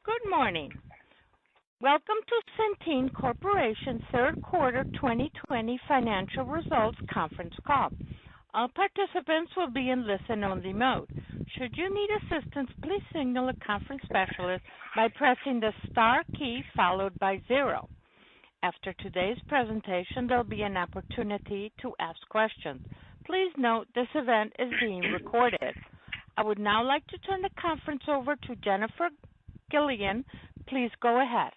Good morning. Welcome to Centene Corporation's third quarter 2020 financial results conference call. All participants will be in listen-only mode. Should you need assistance, please signal a conference specialist by pressing the star key followed by 0. After today's presentation, there'll be an opportunity to ask questions. Please note this event is being recorded. I would now like to turn the conference over to Jennifer Gilligan. Please go ahead.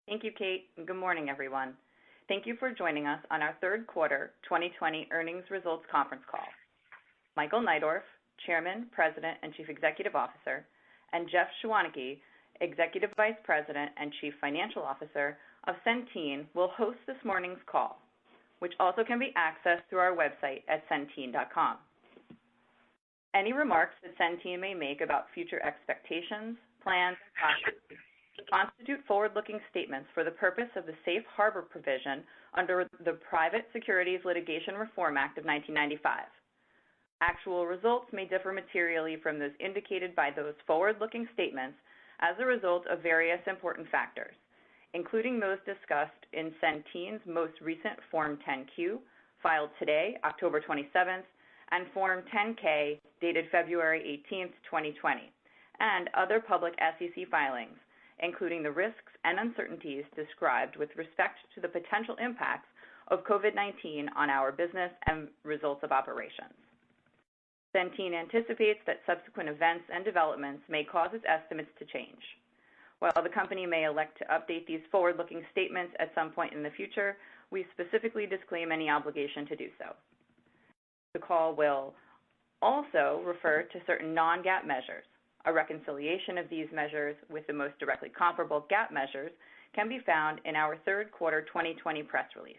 Thank you, Kate, and good morning, everyone. Thank you for joining us on our third quarter 2020 earnings results conference call. Michael Neidorf, Chairman, President, and Chief Executive Officer, and Jeff Schwaneke, Executive Vice President and Chief Financial Officer of Centene, will host this morning's call, which also can be accessed through our website at centene.com. Any remarks that Centene may make about future expectations, plans, and practices constitute forward-looking statements for the purpose of the Safe Harbor provision under the Private Securities Litigation Reform Act of 1995. Actual results may differ materially from those indicated by those forward-looking statements as a result of various important factors, including those discussed in Centene's most recent Form 10-Q, filed today, October 27th, and Form 10-K, dated February 18th, 2020, and other public SEC filings, including the risks and uncertainties described with respect to the potential impacts of COVID-19 on our business and results of operations. Centene anticipates that subsequent events and developments may cause its estimates to change. While the company may elect to update these forward-looking statements at some point in the future, we specifically disclaim any obligation to do so. The call will also refer to certain non-GAAP measures. A reconciliation of these measures with the most directly comparable GAAP measures can be found in our third quarter 2020 press release,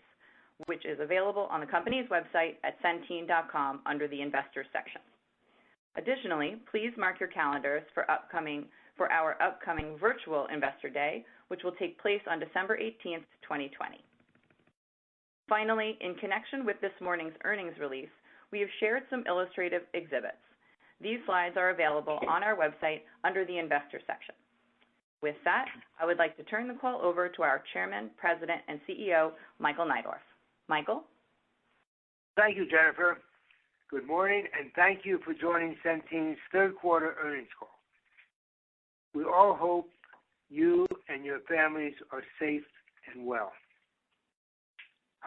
which is available on the company's website at centene.com under the Investors section. Additionally, please mark your calendars for our upcoming virtual Investor Day, which will take place on December 18th, 2020. Finally, in connection with this morning's earnings release, we have shared some illustrative exhibits. These slides are available on our website under the Investors section. With that, I would like to turn the call over to our Chairman, President, and CEO, Michael Neidorf. Michael? Thank you, Jennifer. Good morning, and thank you for joining Centene's third quarter earnings call. We all hope you and your families are safe and well.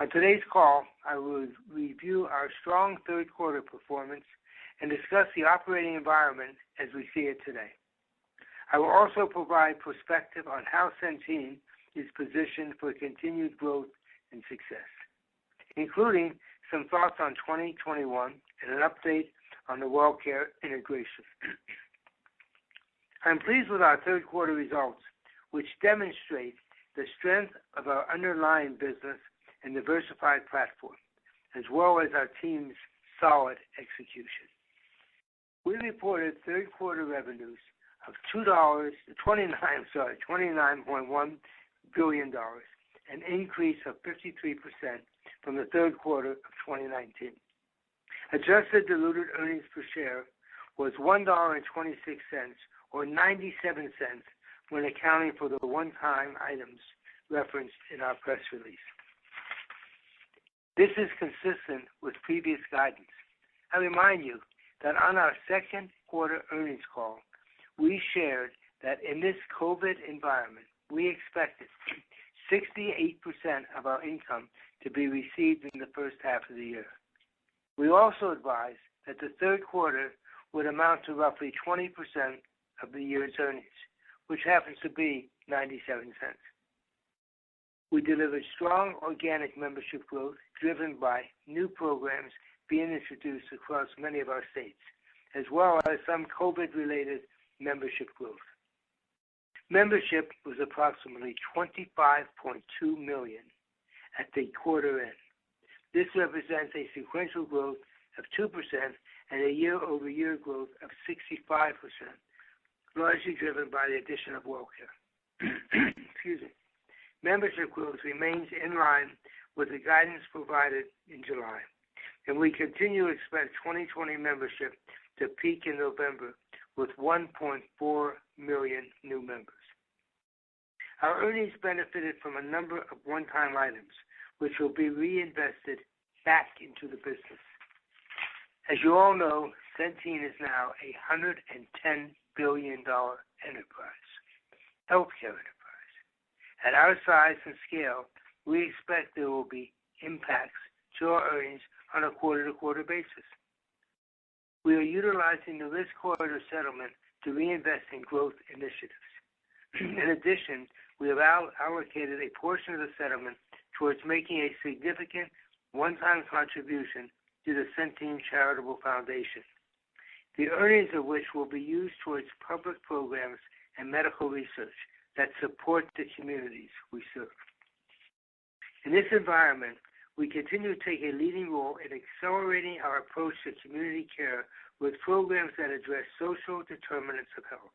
On today's call, I will review our strong third quarter performance and discuss the operating environment as we see it today. I will also provide perspective on how Centene is positioned for continued growth and success, including some thoughts on 2021 and an update on the WellCare integration. I'm pleased with our third quarter results, which demonstrate the strength of our underlying business and diversified platform, as well as our team's solid execution. We reported third quarter revenues of $29.1 billion, an increase of 53% from the third quarter of 2019. Adjusted diluted earnings per share was $1.26, or 97 cents when accounting for the one-time items referenced in our press release. This is consistent with previous guidance. I remind you that on our second quarter earnings call, we shared that in this COVID environment, we expected 68% of our income to be received in the first half of the year. We also advised that the third quarter would amount to roughly 20% of the year's earnings, which happens to be 97 cents. We delivered strong organic membership growth driven by new programs being introduced across many of our states, as well as some COVID-related membership growth. Membership was approximately 25.2 million at the quarter end. This represents a sequential growth of 2% and a year-over-year growth of 65%, largely driven by the addition of WellCare. Excuse me. Membership growth remains in line with the guidance provided in July, and we continue to expect 2020 membership to peak in November with 1.4 million new members. Our earnings benefited from a number of one-time items, which will be reinvested back into the business. As you all know, Centene is now a $110 billion enterprise, healthcare enterprise. At our size and scale, we expect there will be impacts to our earnings on a quarter-to-quarter basis. We are utilizing the risk corridor settlement to reinvest in growth initiatives. In addition, we have allocated a portion of the settlement towards making a significant one-time contribution to the Centene Charitable Foundation, the earnings of which will be used towards public programs and medical research that support the communities we serve. In this environment, we continue to take a leading role in accelerating our approach to community care with programs that address social determinants of health,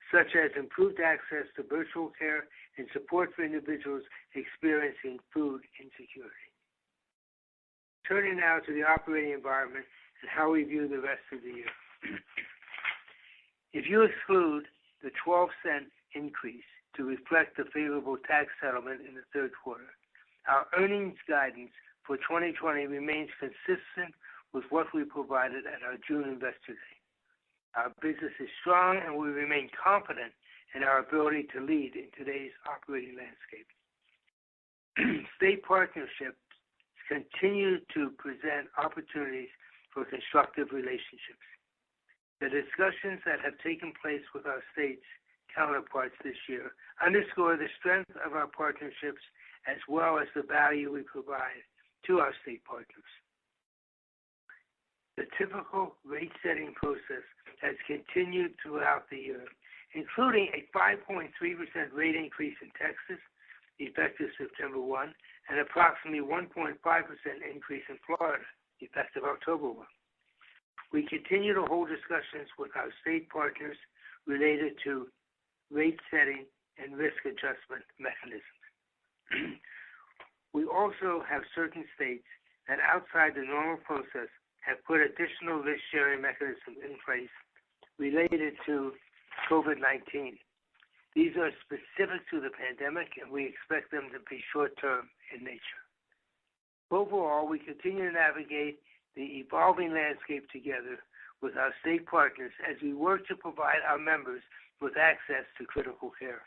such as improved access to virtual care and support for individuals experiencing food insecurity. Turning now to the operating environment and how we view the rest of the year. If you exclude the 12-cent increase to reflect the favorable tax settlement in the third quarter, our earnings guidance for 2020 remains consistent with what we provided at our June Investor Day. Our business is strong, and we remain confident in our ability to lead in today's operating landscape. State partnerships continue to present opportunities for constructive relationships. The discussions that have taken place with our state's counterparts this year underscore the strength of our partnerships as well as the value we provide to our state partners. The typical rate-setting process has continued throughout the year, including a 5.3% rate increase in Texas, effective September 1, and approximately 1.5% increase in Florida, effective October 1. We continue to hold discussions with our state partners related to rate setting and risk adjustment mechanisms. We also have certain states that, outside the normal process, have put additional risk-sharing mechanisms in place related to COVID-19. These are specific to the pandemic, and we expect them to be short-term in nature. Overall, we continue to navigate the evolving landscape together with our state partners as we work to provide our members with access to critical care.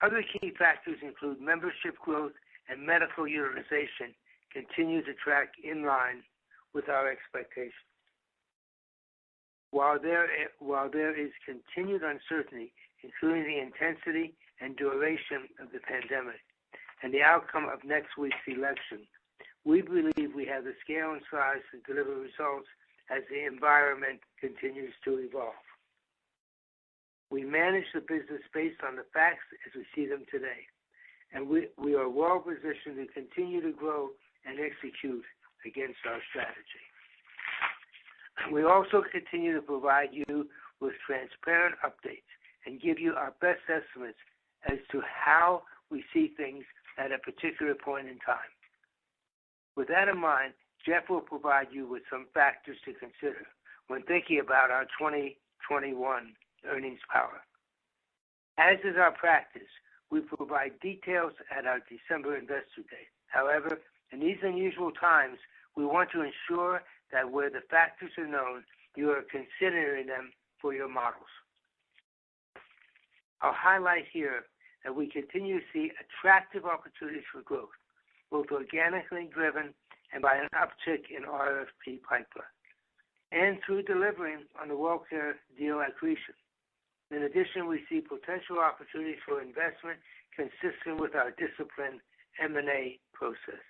Other key factors include membership growth and medical utilization continue to track in line with our expectations. While there is continued uncertainty, including the intensity and duration of the pandemic and the outcome of next week's election, we believe we have the scale and size to deliver results as the environment continues to evolve. We manage the business based on the facts as we see them today, and we are well positioned to continue to grow and execute against our strategy. We also continue to provide you with transparent updates and give you our best estimates as to how we see things at a particular point in time. With that in mind, Jeff will provide you with some factors to consider when thinking about our 2021 earnings power. As is our practice, we provide details at our December Investor Day. However, in these unusual times, we want to ensure that where the factors are known, you are considering them for your models. I'll highlight here that we continue to see attractive opportunities for growth, both organically driven and by an uptick in RFP pipeline, and through delivering on the WellCare deal accretion. In addition, we see potential opportunities for investment consistent with our disciplined M&A process.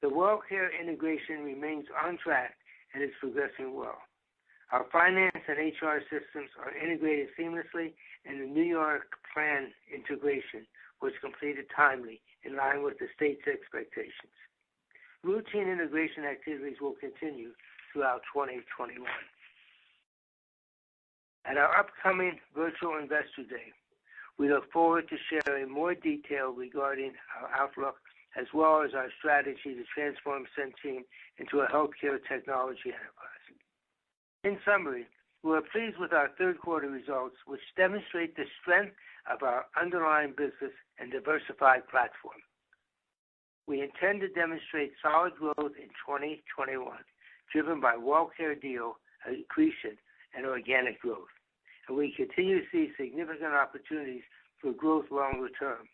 The WellCare integration remains on track and is progressing well. Our finance and HR systems are integrated seamlessly, and the New York plan integration was completed timely, in line with the state's expectations. Routine integration activities will continue throughout 2021. At our upcoming virtual Investor Day, we look forward to sharing more detail regarding our outlook as well as our strategy to transform Centene into a healthcare technology enterprise. In summary, We're pleased with our third quarter results, which demonstrate the strength of our underlying business and diversified platform. We intend to demonstrate solid growth in 2021, driven by WellCare deal accretion and organic growth. And we continue to see significant opportunities for growth longer term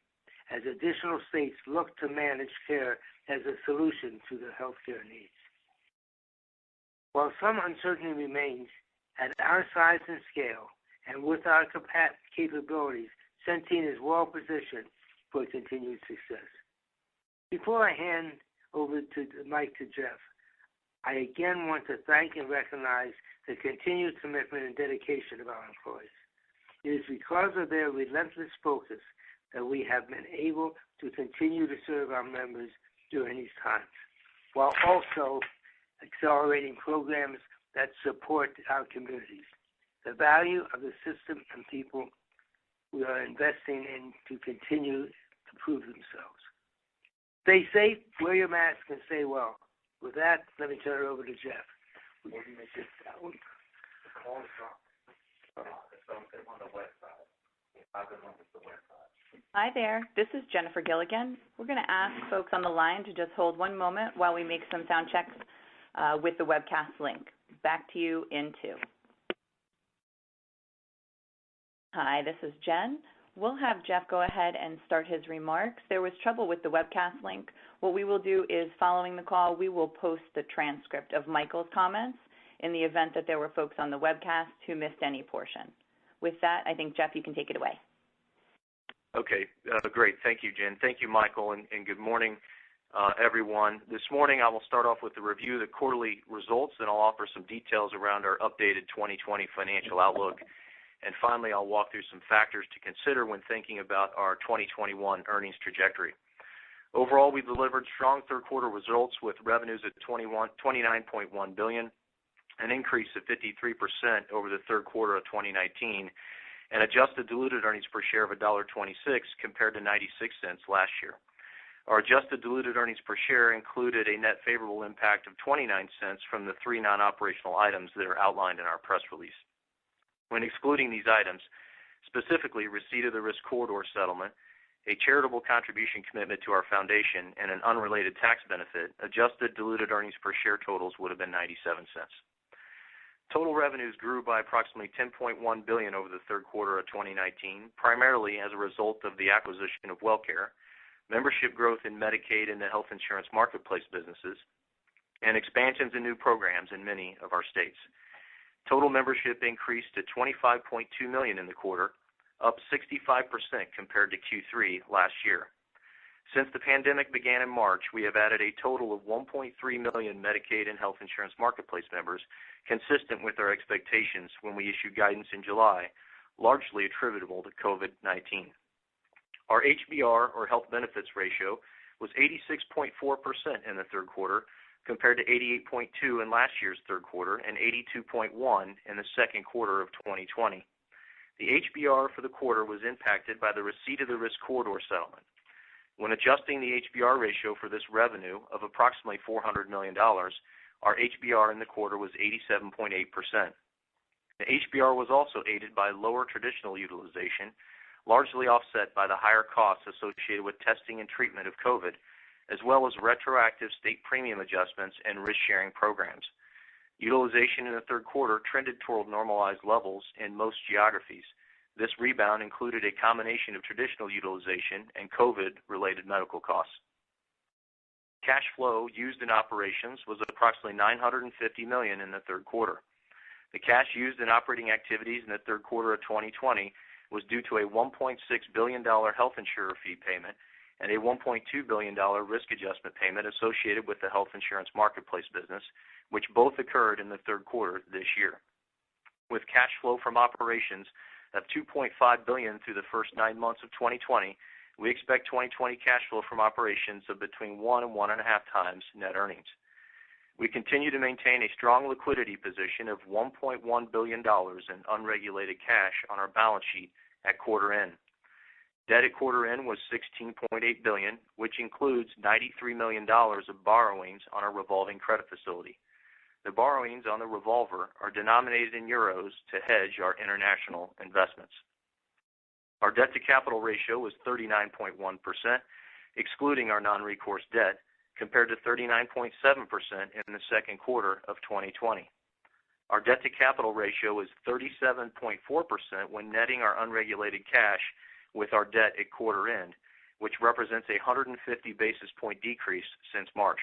as additional states look to manage care as a solution to their healthcare needs. While some uncertainty remains, at our size and scale and with our capabilities, Centene is well positioned for continued success. Before I hand over the mic to Jeff, I again want to thank and recognize the continued commitment and dedication of our employees. It is because of their relentless focus that we have been able to continue to serve our members during these times, while also accelerating programs that support our communities. The value of the system and people we are investing in to continue to prove themselves. Stay safe, wear your mask, and stay well. With that, let me turn it over to Jeff. We're going to make this that one. Hi there, this is Jennifer Gilligan. We're going to ask folks on the line to just hold one moment while we make some sound checks with the webcast link. Back to you in 2. Hi, this is Jen. We'll have Jeff go ahead and start his remarks. There was trouble with the webcast link. What we will do is, following the call, we will post the transcript of Michael's comments in the event that there were folks on the webcast who missed any portion. With that, I think, Jeff, you can take it away. Okay, great. Thank you, Jen. Thank you, Michael, and good morning, everyone. This morning, I will start off with a review of the quarterly results, and I'll offer some details around our updated 2020 financial outlook. And finally, I'll walk through some factors to consider when thinking about our 2021 earnings trajectory. Overall, we delivered strong third quarter results with revenues at $29.1 billion, an increase of 53% over the third quarter of 2019, and adjusted diluted earnings per share of $1.26 compared to 96 cents last year. Our adjusted diluted earnings per share included a net favorable impact of 29 cents from the 3 non-operational items that are outlined in our press release. When excluding these items, specifically receipt of the risk corridor settlement, a charitable contribution commitment to our foundation, and an unrelated tax benefit, adjusted diluted earnings per share totals would have been 97 cents. Total revenues grew by approximately $10.1 billion over the third quarter of 2019, primarily as a result of the acquisition of WellCare, membership growth in Medicaid and the health insurance marketplace businesses, and expansions in new programs in many of our states. Total membership increased to 25.2 million in the quarter, up 65% compared to Q3 last year. Since the pandemic began in March, we have added a total of 1.3 million Medicaid and health insurance marketplace members, consistent with our expectations when we issued guidance in July, largely attributable to COVID-19. Our HBR, or health benefits ratio, was 86.4% in the third quarter, compared to 88.2% in last year's third quarter and 82.1% in the second quarter of 2020. The HBR for the quarter was impacted by the receipt of the risk corridor settlement. When adjusting the HBR ratio for this revenue of approximately $400 million, our HBR in the quarter was 87.8%. The HBR was also aided by lower traditional utilization, largely offset by the higher costs associated with testing and treatment of COVID, as well as retroactive state premium adjustments and risk-sharing programs. Utilization in the third quarter trended toward normalized levels in most geographies. This rebound included a combination of traditional utilization and COVID-related medical costs. Cash flow used in operations was approximately $950 million in the third quarter. The cash used in operating activities in the third quarter of 2020 was due to a $1.6 billion health insurer fee payment and a $1.2 billion risk adjustment payment associated with the health insurance marketplace business, which both occurred in the third quarter this year. With cash flow from operations of $2.5 billion through the first 9 months of 2020, we expect 2020 cash flow from operations of between 1 and 1.5 times net earnings. We continue to maintain a strong liquidity position of $1.1 billion in unregulated cash on our balance sheet at quarter end. Debt at quarter end was $16.8 billion, which includes $93 million of borrowings on our revolving credit facility. The borrowings on the revolver are denominated in euros to hedge our international investments. Our debt-to-capital ratio was 39.1%, excluding our non-recourse debt, compared to 39.7% in the second quarter of 2020. Our debt-to-capital ratio is 37.4% when netting our unregulated cash with our debt at quarter end, which represents a 150 basis point decrease since March.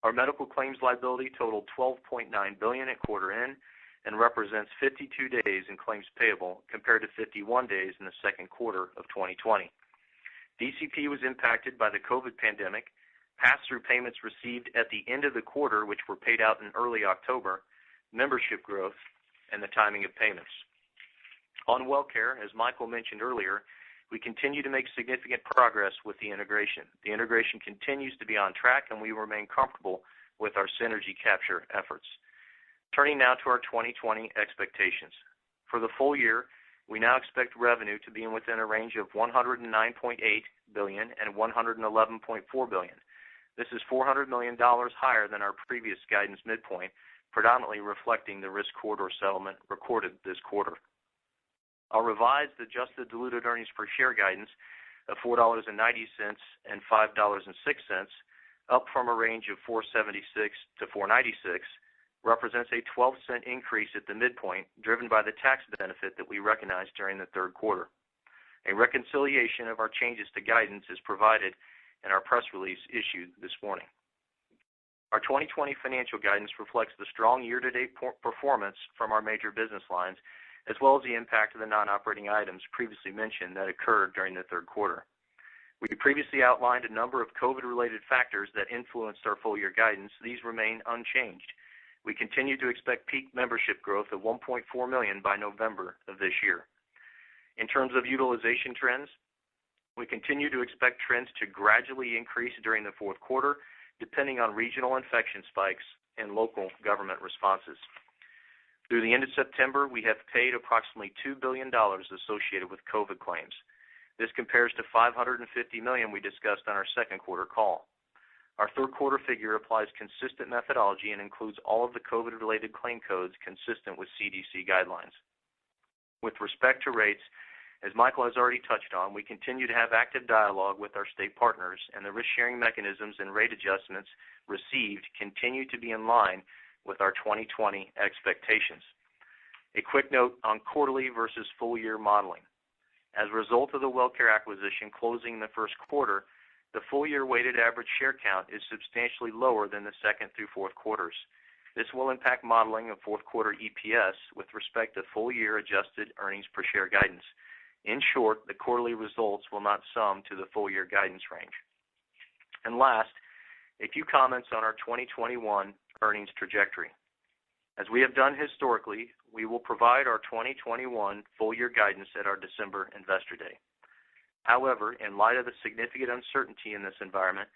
Our medical claims liability totaled $12.9 billion at quarter end and represents 52 days in claims payable compared to 51 days in the second quarter of 2020. DCP was impacted by the COVID pandemic, pass-through payments received at the end of the quarter, which were paid out in early October, membership growth, and the timing of payments. On WellCare, as Michael mentioned earlier, we continue to make significant progress with the integration. The integration continues to be on track, and we remain comfortable with our synergy capture efforts. Turning now to our 2020 expectations. For the full year, we now expect revenue to be within a range of $109.8 billion and $111.4 billion. This is $400 million higher than our previous guidance midpoint, predominantly reflecting the risk corridor settlement recorded this quarter. Our revised adjusted diluted earnings per share guidance of $4.90 and $5.06, up from a range of $4.76 to $4.96, represents a 12-cent increase at the midpoint, driven by the tax benefit that we recognized during the third quarter. A reconciliation of our changes to guidance is provided in our press release issued this morning. Our 2020 financial guidance reflects the strong year-to-date performance from our major business lines, as well as the impact of the non-operating items previously mentioned that occurred during the third quarter. We previously outlined a number of COVID-related factors that influenced our full-year guidance. These remain unchanged. We continue to expect peak membership growth of 1.4 million by November of this year. In terms of utilization trends, we continue to expect trends to gradually increase during the fourth quarter, depending on regional infection spikes and local government responses. Through the end of September, we have paid approximately $2 billion associated with COVID claims. This compares to $550 million we discussed on our second quarter call. Our third quarter figure applies consistent methodology and includes all of the COVID-related claim codes consistent with CDC guidelines. With respect to rates, as Michael has already touched on, we continue to have active dialogue with our state partners, and the risk-sharing mechanisms and rate adjustments received continue to be in line with our 2020 expectations. A quick note on quarterly versus full-year modeling. As a result of the WellCare acquisition closing in the first quarter, the full-year weighted average share count is substantially lower than the second through fourth quarters. This will impact modeling of fourth quarter EPS with respect to full-year adjusted earnings per share guidance. In short, the quarterly results will not sum to the full-year guidance range. And last, a few comments on our 2021 earnings trajectory. As we have done historically, we will provide our 2021 full-year guidance at our December Investor Day. However, in light of the significant uncertainty in this environment,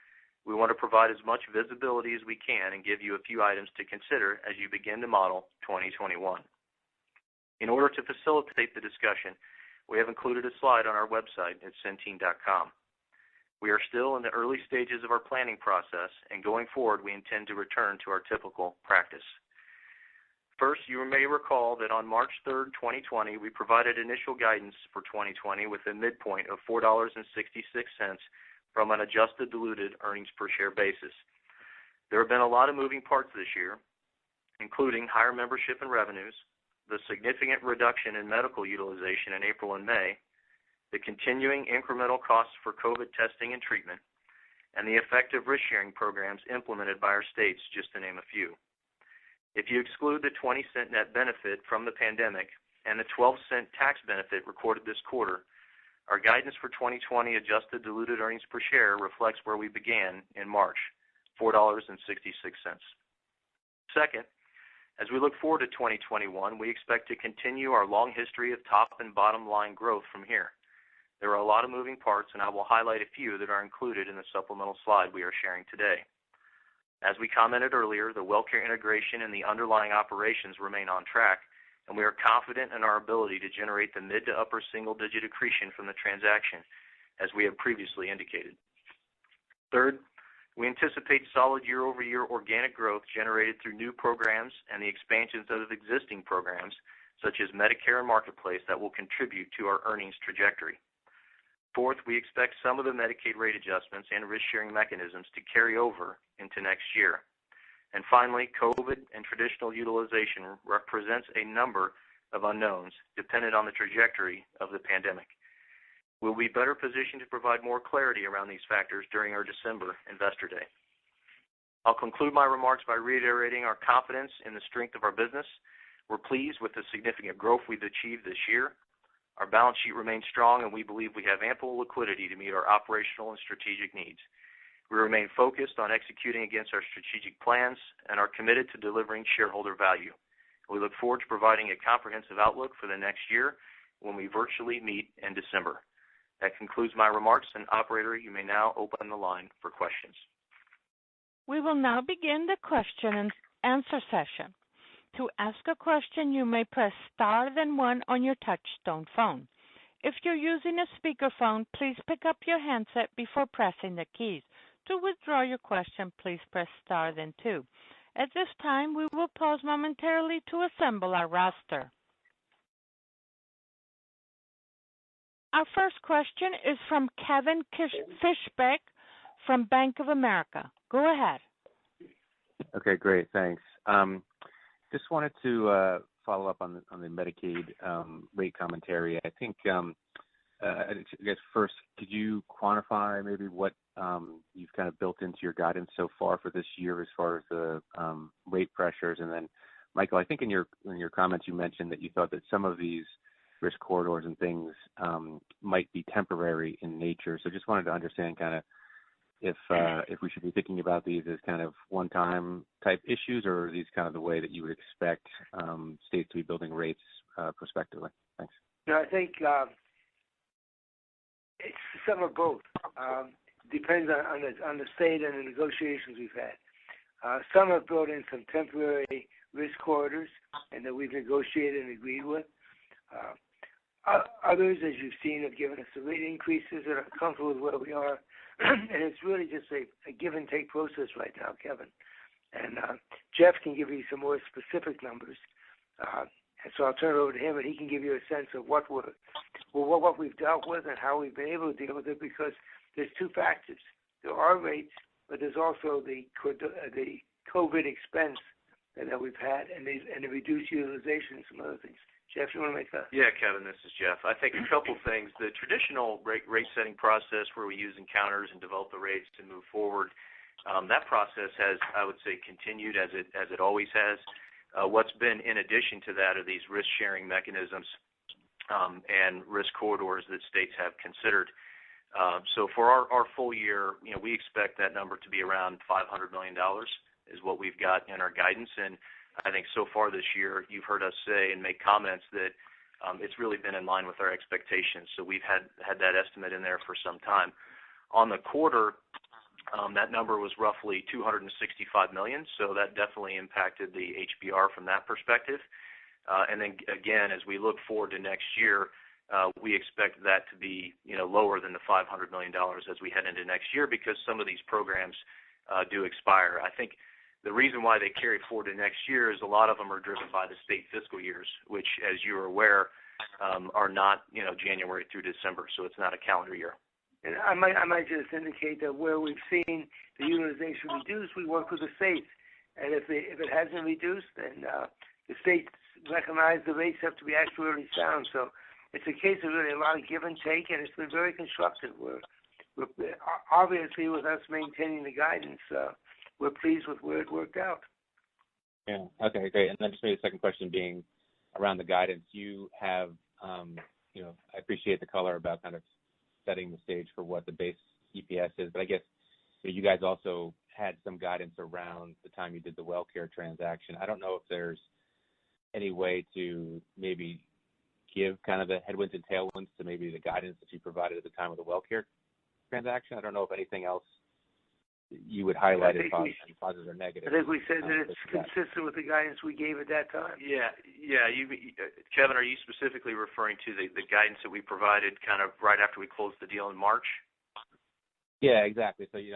we want to provide as much visibility as we can and give you a few items to consider as you begin to model 2021. In order to facilitate the discussion, we have included a slide on our website at Centene.com. We are still in the early stages of our planning process, and going forward, we intend to return to our typical practice. First, you may recall that on March 3rd, 2020, we provided initial guidance for 2020 with a midpoint of $4.66 from an adjusted diluted earnings per share basis. There have been a lot of moving parts this year, including higher membership and revenues, the significant reduction in medical utilization in April and May, the continuing incremental costs for COVID testing and treatment, and the effective risk-sharing programs implemented by our states, just to name a few. If you exclude the 20-cent net benefit from the pandemic and the 12-cent tax benefit recorded this quarter, our guidance for 2020 adjusted diluted earnings per share reflects where we began in March, $4.66. Second, as we look forward to 2021, we expect to continue our long history of top and bottom line growth from here. There are a lot of moving parts, and I will highlight a few that are included in the supplemental slide we are sharing today. As we commented earlier, the WellCare integration and the underlying operations remain on track, and we are confident in our ability to generate the mid to upper single-digit accretion from the transaction, as we have previously indicated. Third, We anticipate solid year-over-year organic growth generated through new programs and the expansions of existing programs, such as Medicare and Marketplace, that will contribute to our earnings trajectory. Fourth, we expect some of the Medicaid rate adjustments and risk-sharing mechanisms to carry over into next year. And finally, COVID and traditional utilization represents a number of unknowns dependent on the trajectory of the pandemic. We'll be better positioned to provide more clarity around these factors during our December Investor Day. I'll conclude my remarks by reiterating our confidence in the strength of our business. We're pleased with the significant growth we've achieved this year. Our balance sheet remains strong, and we believe we have ample liquidity to meet our operational and strategic needs. We remain focused on executing against our strategic plans and are committed to delivering shareholder value. We look forward to providing a comprehensive outlook for the next year when we virtually meet in December. That concludes my remarks, and operator, you may now open the line for questions. We will now begin the question and answer session. To ask a question, you may press star then one on your touch-tone phone. If you're using a speakerphone, please pick up your handset before pressing the keys. To withdraw your question, please press star then two. At this time, we will pause momentarily to assemble our roster. Our first question is from Kevin Fischbeck from Bank of America. Go ahead. Okay, great. Thanks. Just wanted to follow up on the Medicaid rate commentary. I think, I guess first, could you quantify maybe what you've kind of built into your guidance so far for this year as far as the rate pressures? And then, Michael, I think in your comments you mentioned that you thought that some of these risk corridors and things might be temporary in nature. So just wanted to understand kind of if we should be thinking about these as kind of one-time type issues, or are these kind of the way that you would expect states to be building rates prospectively? Thanks. No, I think it's some of both. Depends on the state and the negotiations we've had. Some have built in some temporary risk corridors and that we've negotiated and agreed with. Others, as you've seen, have given us the rate increases that are comfortable with where we are. And it's really just a give and take process right now, Kevin. And Jeff can give you some more specific numbers. And so I'll turn it over to him, and he can give you a sense of what we've dealt with and how we've been able to deal with it, because there's two factors. There are rates, but there's also the COVID expense that we've had and the reduced utilization and some other things. Jeff, you want to make that? Yeah, Kevin, this is Jeff. I think a couple things. The traditional rate-setting process where we use encounters and develop the rates to move forward, that process has, I would say, continued as it always has. What's been in addition to that are these risk-sharing mechanisms and risk corridors that states have considered. So for our full year, we expect that number to be around $500 million is what we've got in our guidance. And I think so far this year, you've heard us say and make comments that it's really been in line with our expectations. So we've had that estimate in there for some time. On the quarter, that number was roughly $265 million, so that definitely impacted the HBR from that perspective. And then again, as we look forward to next year, we expect that to be lower than the $500 million as we head into next year, because some of these programs do expire. I think the reason why they carry forward to next year is a lot of them are driven by the state fiscal years, which, as you are aware, are not January through December, so it's not a calendar year. And I might just indicate that where we've seen the utilization reduced, we work with the states, and if it hasn't reduced, then the states recognize the rates have to be actuarially sound. So it's a case of really a lot of give and take, and it's been very constructive. We're obviously, with us maintaining the guidance, we're pleased with where it worked out. Yeah. Okay, great. And then just maybe the second question being around the guidance. You have, I appreciate the color about kind of setting the stage for what the base EPS is, but I guess you guys also had some guidance around the time you did the WellCare transaction. I don't know if there's any way to maybe give kind of the headwinds and tailwinds to maybe the guidance that you provided at the time of the WellCare transaction. I don't know if anything else you would highlight as positive or negative. I think we said that it's consistent with the guidance we gave at that time. Yeah. Kevin, are you specifically referring to the guidance that we provided kind of right after we closed the deal in March? Yeah, exactly. So, you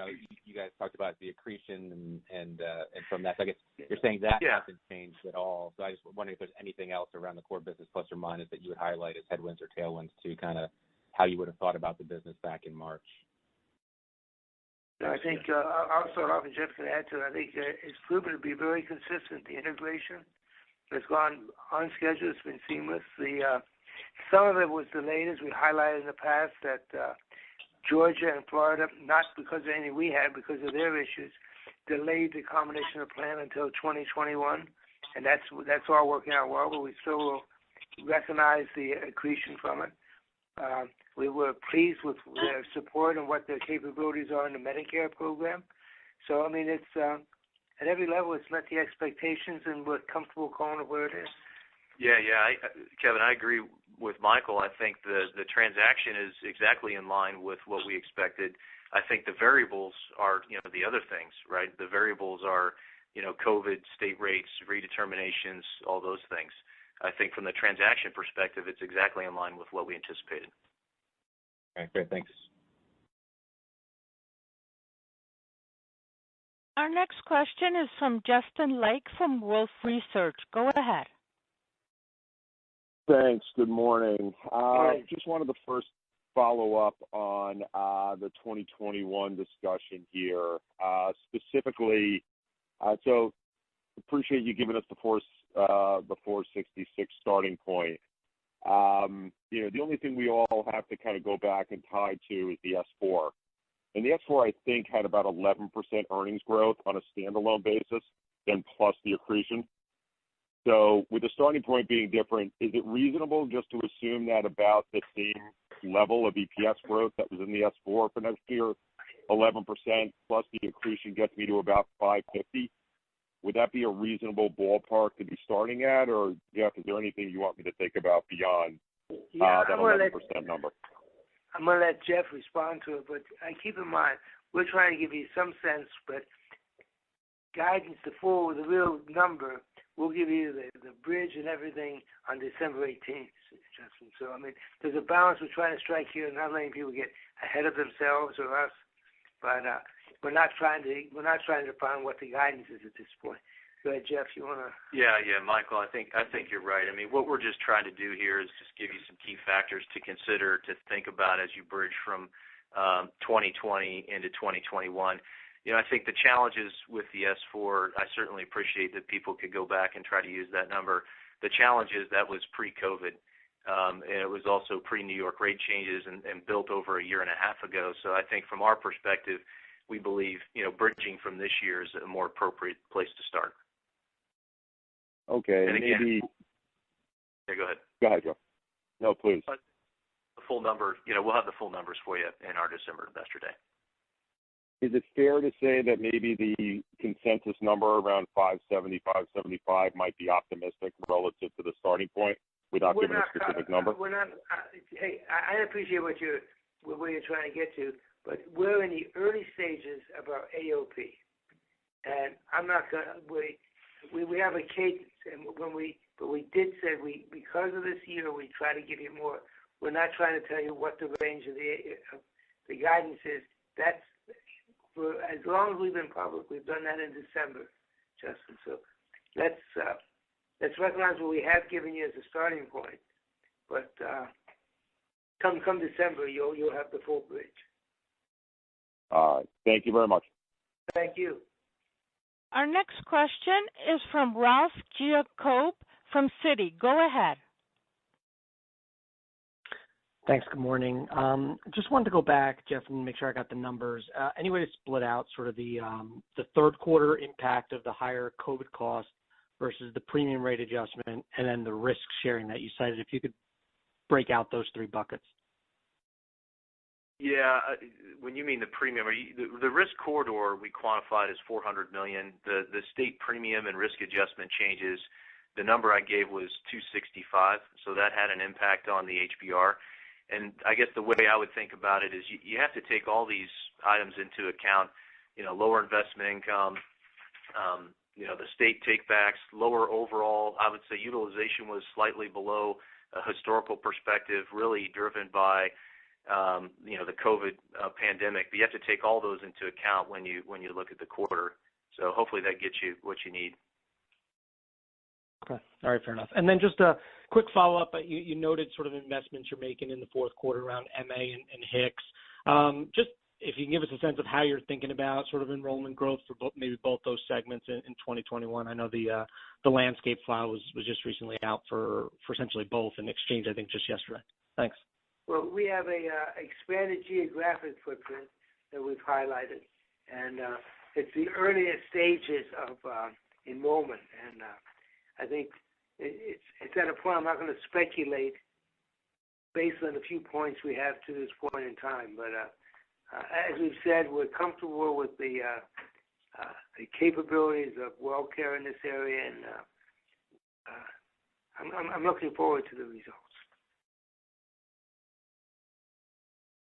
guys talked about the accretion and from that, so I guess you're saying that hasn't changed at all. So I just wondering if there's anything else around the core business plus or minus that you would highlight as headwinds or tailwinds to kind of how you would have thought about the business back in March. I think I'll start off and Jeff can add to it. I think it's proven to be very consistent. The integration has gone on schedule. It's been seamless. Some of it was delayed, as we highlighted in the past, that Georgia and Florida, not because of anything we had, because of their issues, delayed the combination of plan until 2021, and that's all working out well, but we still will recognize the accretion from it. We were pleased with their support and what their capabilities are in the Medicare program. So, I mean, it's at every level, it's met the expectations, and we're comfortable calling it where it is. Yeah, Kevin, I agree with Michael. I think the transaction is exactly in line with what we expected. I think the variables are, the other things, right? The variables are, COVID, state rates, redeterminations, all those things. I think from the transaction perspective, it's exactly in line with what we anticipated. All right, great, thanks. Our next question is from Justin Lake from Wolfe Research. Go ahead. Thanks. Good morning. Just wanted to first follow up on the 2021 discussion here. Specifically, so appreciate you giving us the 466 starting point. The only thing we all have to kind of go back and tie to is the S4. And the S4, I think, had about 11% earnings growth on a standalone basis, then plus the accretion. So with the starting point being different, is it reasonable just to assume that about the same level of EPS growth that was in the S4 for next year, 11% plus the accretion gets me to about 550? Would that be a reasonable ballpark to be starting at, or Jeff, is there anything you want me to think about beyond that 11% number? I'm going to let Jeff respond to it, but I keep in mind, we're trying to give you some sense, but guidance to forward the real number, we'll give you the bridge and everything on December 18th, Justin. So, I mean, there's a balance we're trying to strike here, not letting people get ahead of themselves or us, but we're not trying to find what the guidance is at this point. Go ahead, Jeff, you want to? Yeah, Michael, I think you're right. I mean, what we're just trying to do here is just give you some key factors to consider, to think about as you bridge from 2020 into 2021. I think the challenges with the S4, I certainly appreciate that people could go back and try to use that number. The challenge is that was pre-COVID, and it was also pre-New York rate changes and built over a year and a half ago. So I think from our perspective, we believe, bridging from this year is a more appropriate place to start. Okay, and again, maybe. Yeah, go ahead. Go ahead, Joe. No, please. The full number, we'll have the full numbers for you in our December Investor Day. Is it fair to say that maybe the consensus number around 570, 575 might be optimistic relative to the starting point without giving a specific number? We're not. Hey, I appreciate where you're trying to get to, but we're in the early stages of our AOP, and I'm not going to. We have a cadence, and we did say because of this year we try to give you more. We're not trying to tell you what the range of the guidance is. That's for as long as we've been public. We've done that in December, Justin. So let's recognize what we have given you as a starting point. But come December, you'll have the full bridge. All right. Thank you very much. Thank you. Our next question is from Ralph Giacobbe from Citi. Go ahead. Thanks. Good morning. Just wanted to go back, Jeff, and make sure I got the numbers. Any way to split out sort of the third quarter impact of the higher COVID cost versus the premium rate adjustment and then the risk sharing that you cited, if you could break out those three buckets. Yeah, when you mean the premium, the risk corridor we quantified as $400 million. The state premium and risk adjustment changes, the number I gave was $265, so that had an impact on the HBR. And I guess the way I would think about it is you have to take all these items into account, lower investment income, the state takebacks, lower overall. I would say utilization was slightly below a historical perspective, really driven by the COVID pandemic. But you have to take all those into account when you look at the quarter. So hopefully that gets you what you need. Okay. All right, fair enough. And then just a quick follow-up. You noted sort of investments you're making in the fourth quarter around MA and HICS. Just if you can give us a sense of how you're thinking about sort of enrollment growth for maybe both those segments in 2021. I know the landscape file was just recently out for essentially both in exchange, I think, just yesterday. Thanks. Well, we have a expanded geographic footprint that we've highlighted, and it's the earliest stages of enrollment, and I think it's at a point I'm not going to speculate based on the few points we have to this point in time. But as we've said, we're comfortable with the capabilities of WellCare in this area, and I'm looking forward to the results.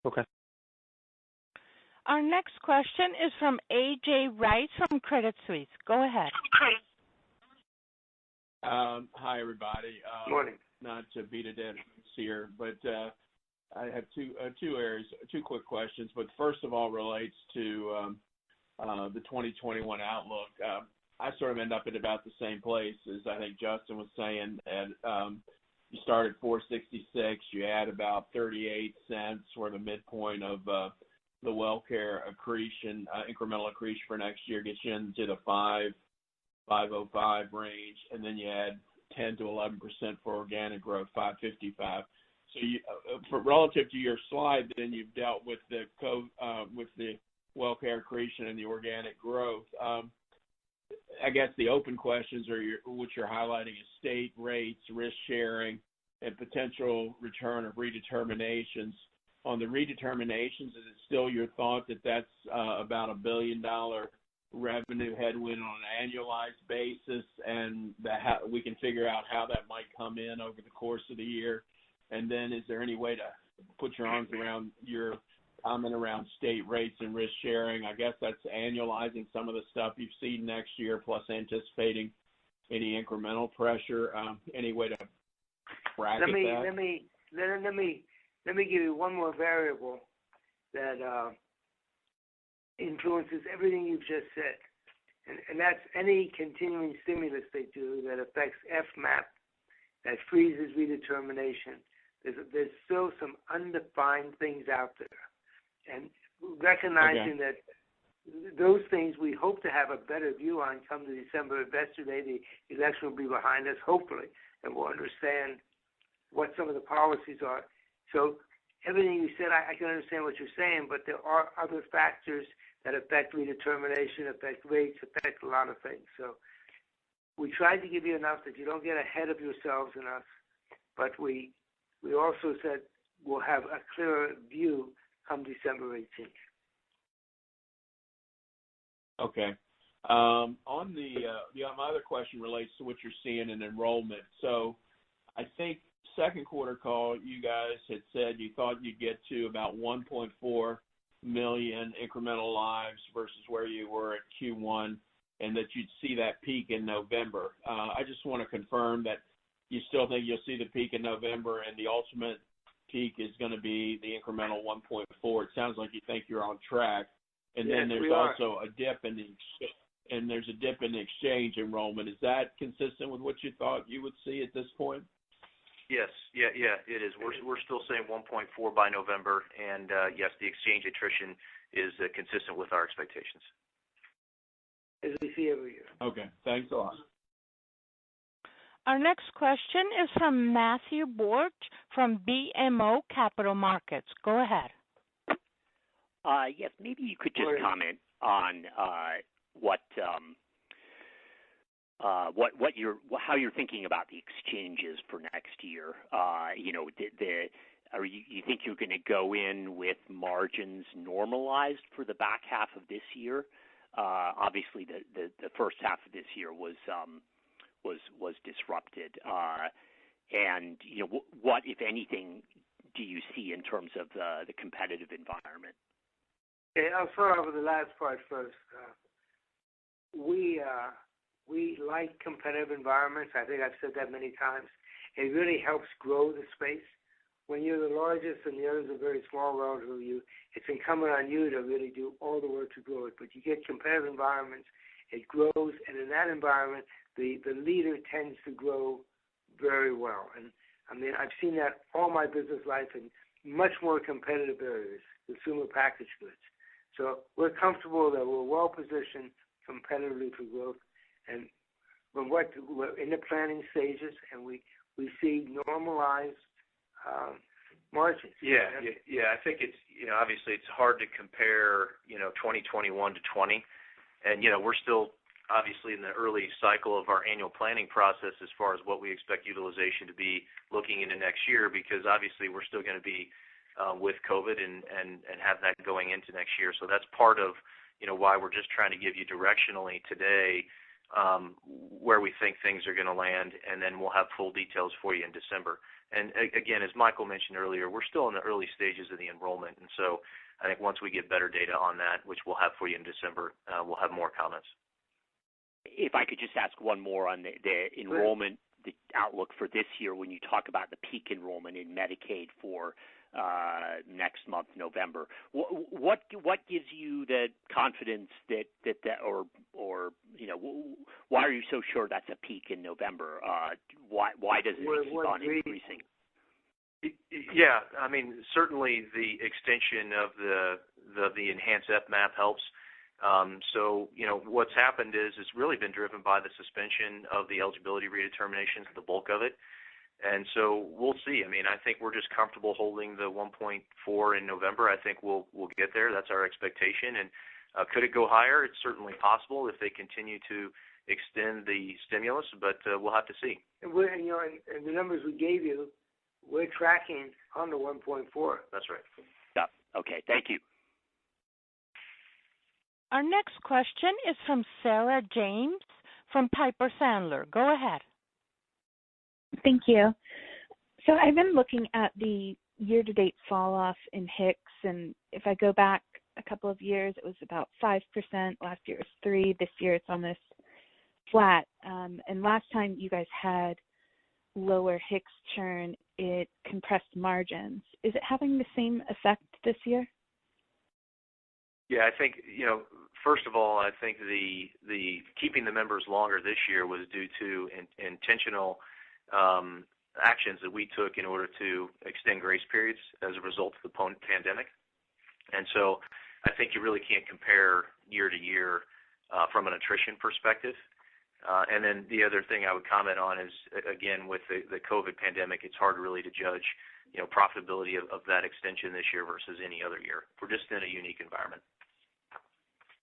Okay. Our next question is from A.J. Rice from Credit Suisse. Go ahead. Hi, everybody. Morning. Not to beat a dead horse here, but I have two quick questions. But first of all, relates to the 2021 outlook. I sort of end up at about the same place as I think Justin was saying. And you start at 466, you add about 38 cents, or the midpoint of the WellCare accretion, incremental accretion for next year, gets you into the 505 range, and then you add 10 to 11% for organic growth, 555. So for relative to your slide, then you've dealt with the WellCare accretion and the organic growth. I guess the open questions are what you're highlighting is state rates, risk sharing, and potential return of redeterminations. On the redeterminations, is it still your thought that that's about $1 billion revenue headwind on an annualized basis, and that we can figure out how that might come in over the course of the year? And then is there any way to put your arms around your comment around state rates and risk sharing? I guess that's annualizing some of the stuff you've seen next year, plus anticipating any incremental pressure. Any way to bracket that? Let me give you one more variable that influences everything you've just said, and that's any continuing stimulus they do that affects FMAP, that freezes redetermination. There's still some undefined things out there, and recognizing that those things we hope to have a better view on come to December Investor Day. The election will be behind us, hopefully, and we'll understand what some of the policies are. So everything you said, I can understand what you're saying, but there are other factors that affect redetermination, affect rates, affect a lot of things. So we tried to give you enough that you don't get ahead of yourselves and us, but we also said we'll have a clearer view come December 18th. Okay. On my other question relates to what you're seeing in enrollment. So I think second quarter call, you guys had said you thought you'd get to about 1.4 million incremental lives versus where you were at Q1, and that you'd see that peak in November. I just want to confirm that you still think you'll see the peak in November, and the ultimate peak is going to be the incremental 1.4. It sounds like you think you're on track. And yes, then there's also a dip in the exchange enrollment. Is that consistent with what you thought you would see at this point? Yes, yeah, it is. We're still saying 1.4 by November, and yes, the exchange attrition is consistent with our expectations. As we see every year. Okay, thanks a lot. Our next question is from Matthew Borch from BMO Capital Markets. Go ahead. Yes, maybe you could just comment on how you're thinking about the exchanges for next year. You think you're going to go in with margins normalized for the back half of this year? Obviously, the first half of this year was disrupted. And what, if anything, do you see in terms of the competitive environment? Okay, I'll start off with the last part first. We like competitive environments. I think I've said that many times. It really helps grow the space. when you're the largest and the others are very small relative to you, it's incumbent on you to really do all the work to grow it. But you get competitive environments, it grows, and in that environment, the leader tends to grow very well. And I mean, I've seen that all my business life in much more competitive areas, consumer packaged goods. So we're comfortable that we're well positioned competitively for growth, and we're in the planning stages, and we see normalized margins. Yeah. I think it's, obviously it's hard to compare, 2021 to 20, and we're still obviously in the early cycle of our annual planning process as far as what we expect utilization to be looking into next year, because obviously we're still going to be with COVID and have that going into next year. So that's part of why we're just trying to give you directionally today where we think things are going to land, and then we'll have full details for you in December. And again, as Michael mentioned earlier, we're still in the early stages of the enrollment, and so I think once we get better data on that, which we'll have for you in December, we'll have more comments. If I could just ask one more on the enrollment, the outlook for this year, when you talk about the peak enrollment in Medicaid for next month, November, what gives you the confidence that why are you so sure that's a peak in November? Why does it keep on increasing? Yeah, I mean, certainly the extension of the enhanced FMAP helps. So, what's happened is it's really been driven by the suspension of the eligibility redeterminations, the bulk of it. And so we'll see. I mean, I think we're just comfortable holding the 1.4 in November. I think we'll get there. That's our expectation. And could it go higher? It's certainly possible if they continue to extend the stimulus, but we'll have to see. And and the numbers we gave you, we're tracking on the 1.4. That's right. Yeah. Okay. Thank you. Our next question is from Sarah James from Piper Sandler. Go ahead. Thank you. So I've been looking at the year-to-date fall-off in HIX, and if I go back a couple of years, it was about 5%. Last year it was 3%. This year it's almost flat. And last time you guys had lower HIX churn, it compressed margins. Is it having the same effect this year? Yeah, I think, first of all, I think the keeping the members longer this year was due to intentional actions that we took in order to extend grace periods as a result of the pandemic. And so I think you really can't compare year to year from an attrition perspective. And then the other thing I would comment on is, again, with the COVID pandemic, it's hard really to judge, profitability of that extension this year versus any other year. We're just in a unique environment.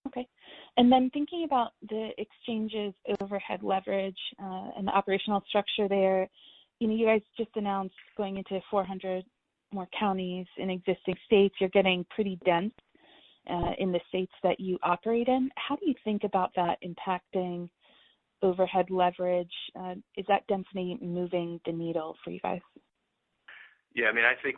Okay. And then thinking about the exchanges, overhead leverage, and the operational structure there, you guys just announced going into 400 more counties in existing states. You're getting pretty dense in the states that you operate in. How do you think about that impacting overhead leverage? Is that density moving the needle for you guys? Yeah, I think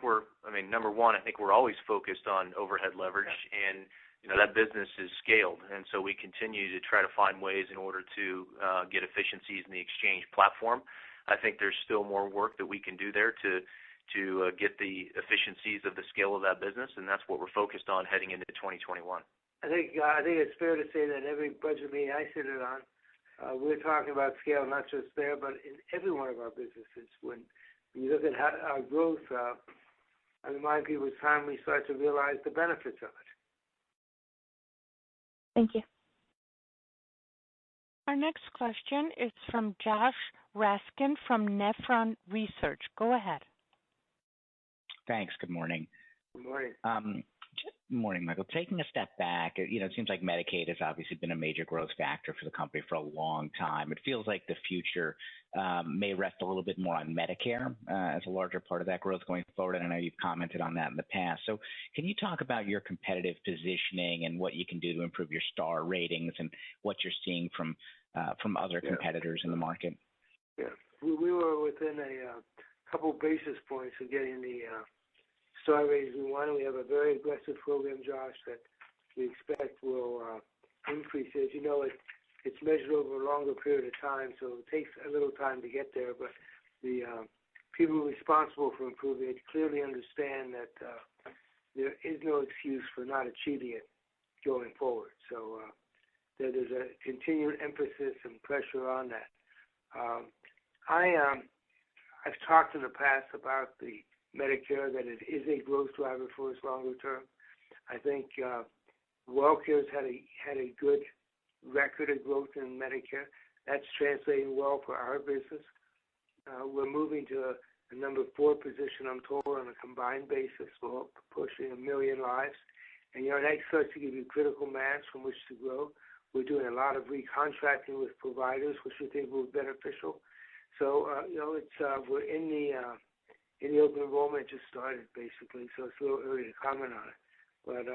number one, I think we're always focused on overhead leverage, and that business is scaled, and so we continue to try to find ways in order to get efficiencies in the exchange platform. I think there's still more work that we can do there to get the efficiencies of the scale of that business, and that's what we're focused on heading into 2021. I think it's fair to say that every budget meeting I sit in on, we're talking about scale, not just there, but in every one of our businesses. When you look at our growth, I remind people it's time we start to realize the benefits of it. Thank you. Our next question is from Josh Raskin from Nephron Research. Go ahead. Thanks. Good morning. Good morning. Good morning, Michael. Taking a step back, it seems like Medicaid has obviously been a major growth factor for the company for a long time. It feels like the future may rest a little bit more on Medicare as a larger part of that growth going forward, and I know you've commented on that in the past. So can you talk about your competitive positioning and what you can do to improve your star ratings and what you're seeing from other competitors in the market? Yeah, we were within a couple basis points of getting the star ratings we want. We have a very aggressive program, Josh, that we expect will increase. As you know, it's measured over a longer period of time, so it takes a little time to get there. But the people responsible for improving it clearly understand that there is no excuse for not achieving it going forward. So there's a continued emphasis and pressure on that. I've talked in the past about the Medicare, that it is a growth driver for us longer term. I think WellCare's had a good record of growth in Medicare. That's translating well for our business. We're moving to a number 4 position, I'm told, on a combined basis. We're pushing 1 million lives. And, that starts to give you critical mass from which to grow. We're doing a lot of recontracting with providers, which we think will be beneficial. So, we're in the open enrollment. Just started, basically, so it's a little early to comment on it. But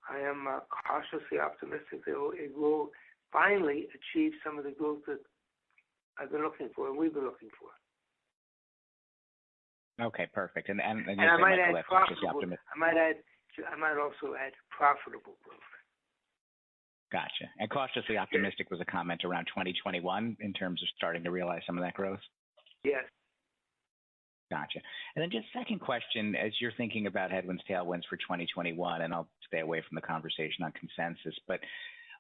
I am cautiously optimistic that it will finally achieve some of the growth that I've been looking for and we've been looking for. Okay, perfect. And I might add profitable. I might also add profitable growth. Gotcha. And cautiously optimistic was a comment around 2021 in terms of starting to realize some of that growth? Yes. Gotcha. And then just second question, as you're thinking about headwinds, tailwinds for 2021, and I'll stay away from the conversation on consensus, but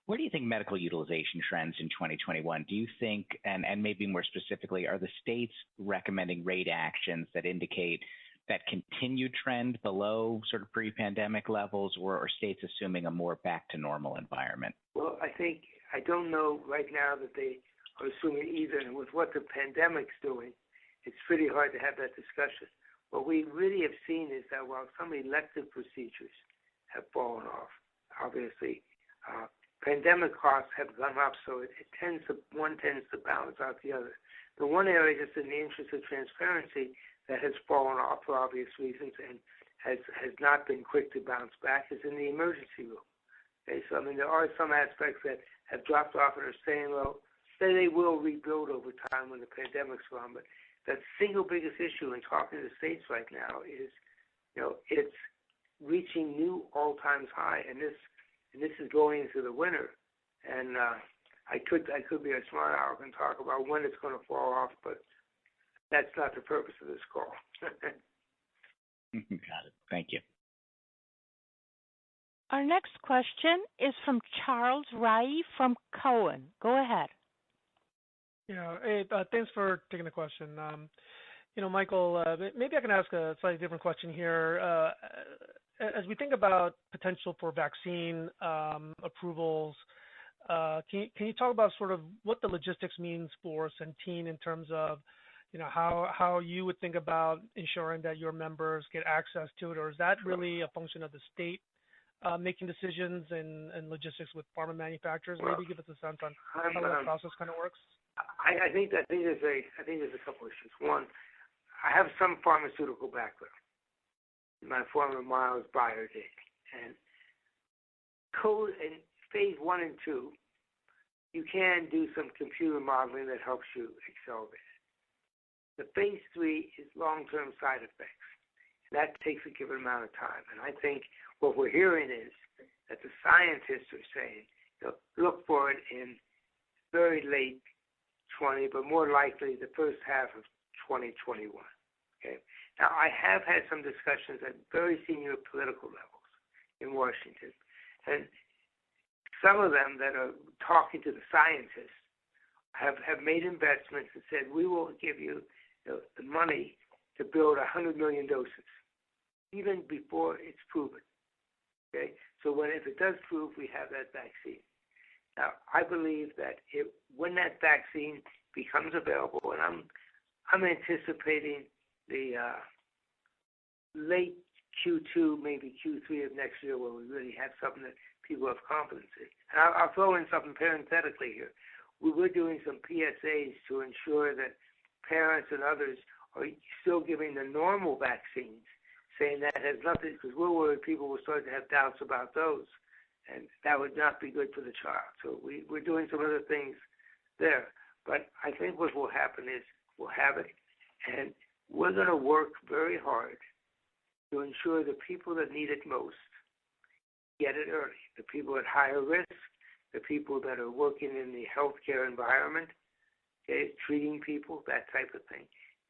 where do you think medical utilization trends in 2021? Do you think, and maybe more specifically, are the states recommending rate actions that indicate that continued trend below sort of pre-pandemic levels, or are states assuming a more back to normal environment? Well, I don't know right now that they are assuming either. And with what the pandemic's doing, it's pretty hard to have that discussion. What we really have seen is that while some elective procedures have fallen off, obviously, pandemic costs have gone up, so one tends to balance out the other. The one area, just in the interest of transparency, that has fallen off for obvious reasons and has not been quick to bounce back is in the emergency room. Okay, so there are some aspects that have dropped off and are saying, well, they will rebuild over time when the pandemic's gone. But the single biggest issue in talking to the states right now is, it's reaching new all-time high, and this is going into the winter. And I could be a smart aleck and talk about when it's going to fall off, but that's not the purpose of this call. Got it. Thank you. Our next question is from Charles Rhyee from Cowen. Go ahead. Hey, thanks for taking the question. Michael, maybe I can ask a slightly different question here. As we think about potential for vaccine approvals, can you talk about sort of what the logistics means for Centene in terms of how you would think about ensuring that your members get access to it, or is that really a function of the state making decisions and logistics with pharma manufacturers? Maybe give us a sense on how that process kind of works. I think there's a couple issues. One, I have some pharmaceutical background. My former Miles Bayer did, and in phase 1 and 2, you can do some computer modeling that helps you accelerate it. The phase 3 is long-term side effects. That takes a given amount of time. And I think what we're hearing is that the scientists are saying, look for it in very late 20, but more likely the first half of 2021. Okay. Now, I have had some discussions at very senior political levels in Washington, and some of them that are talking to the scientists have made investments and said, we will give you the money to build 100 million doses, even before it's proven. Okay, so if it does prove, we have that vaccine. Now, I believe that when that vaccine becomes available, and I'm anticipating the late Q2, maybe Q3 of next year, where we really have something that people have confidence in. And I'll throw in something parenthetically here. We were doing some PSAs to ensure that parents and others are still giving the normal vaccines, saying that has nothing, because we're worried people will start to have doubts about those, and that would not be good for the child. So we're doing some other things there. But I think what will happen is we'll have it, and we're going to work very hard to ensure the people that need it most get it early. The people at higher risk, the people that are working in the healthcare environment, okay, treating people, that type of thing.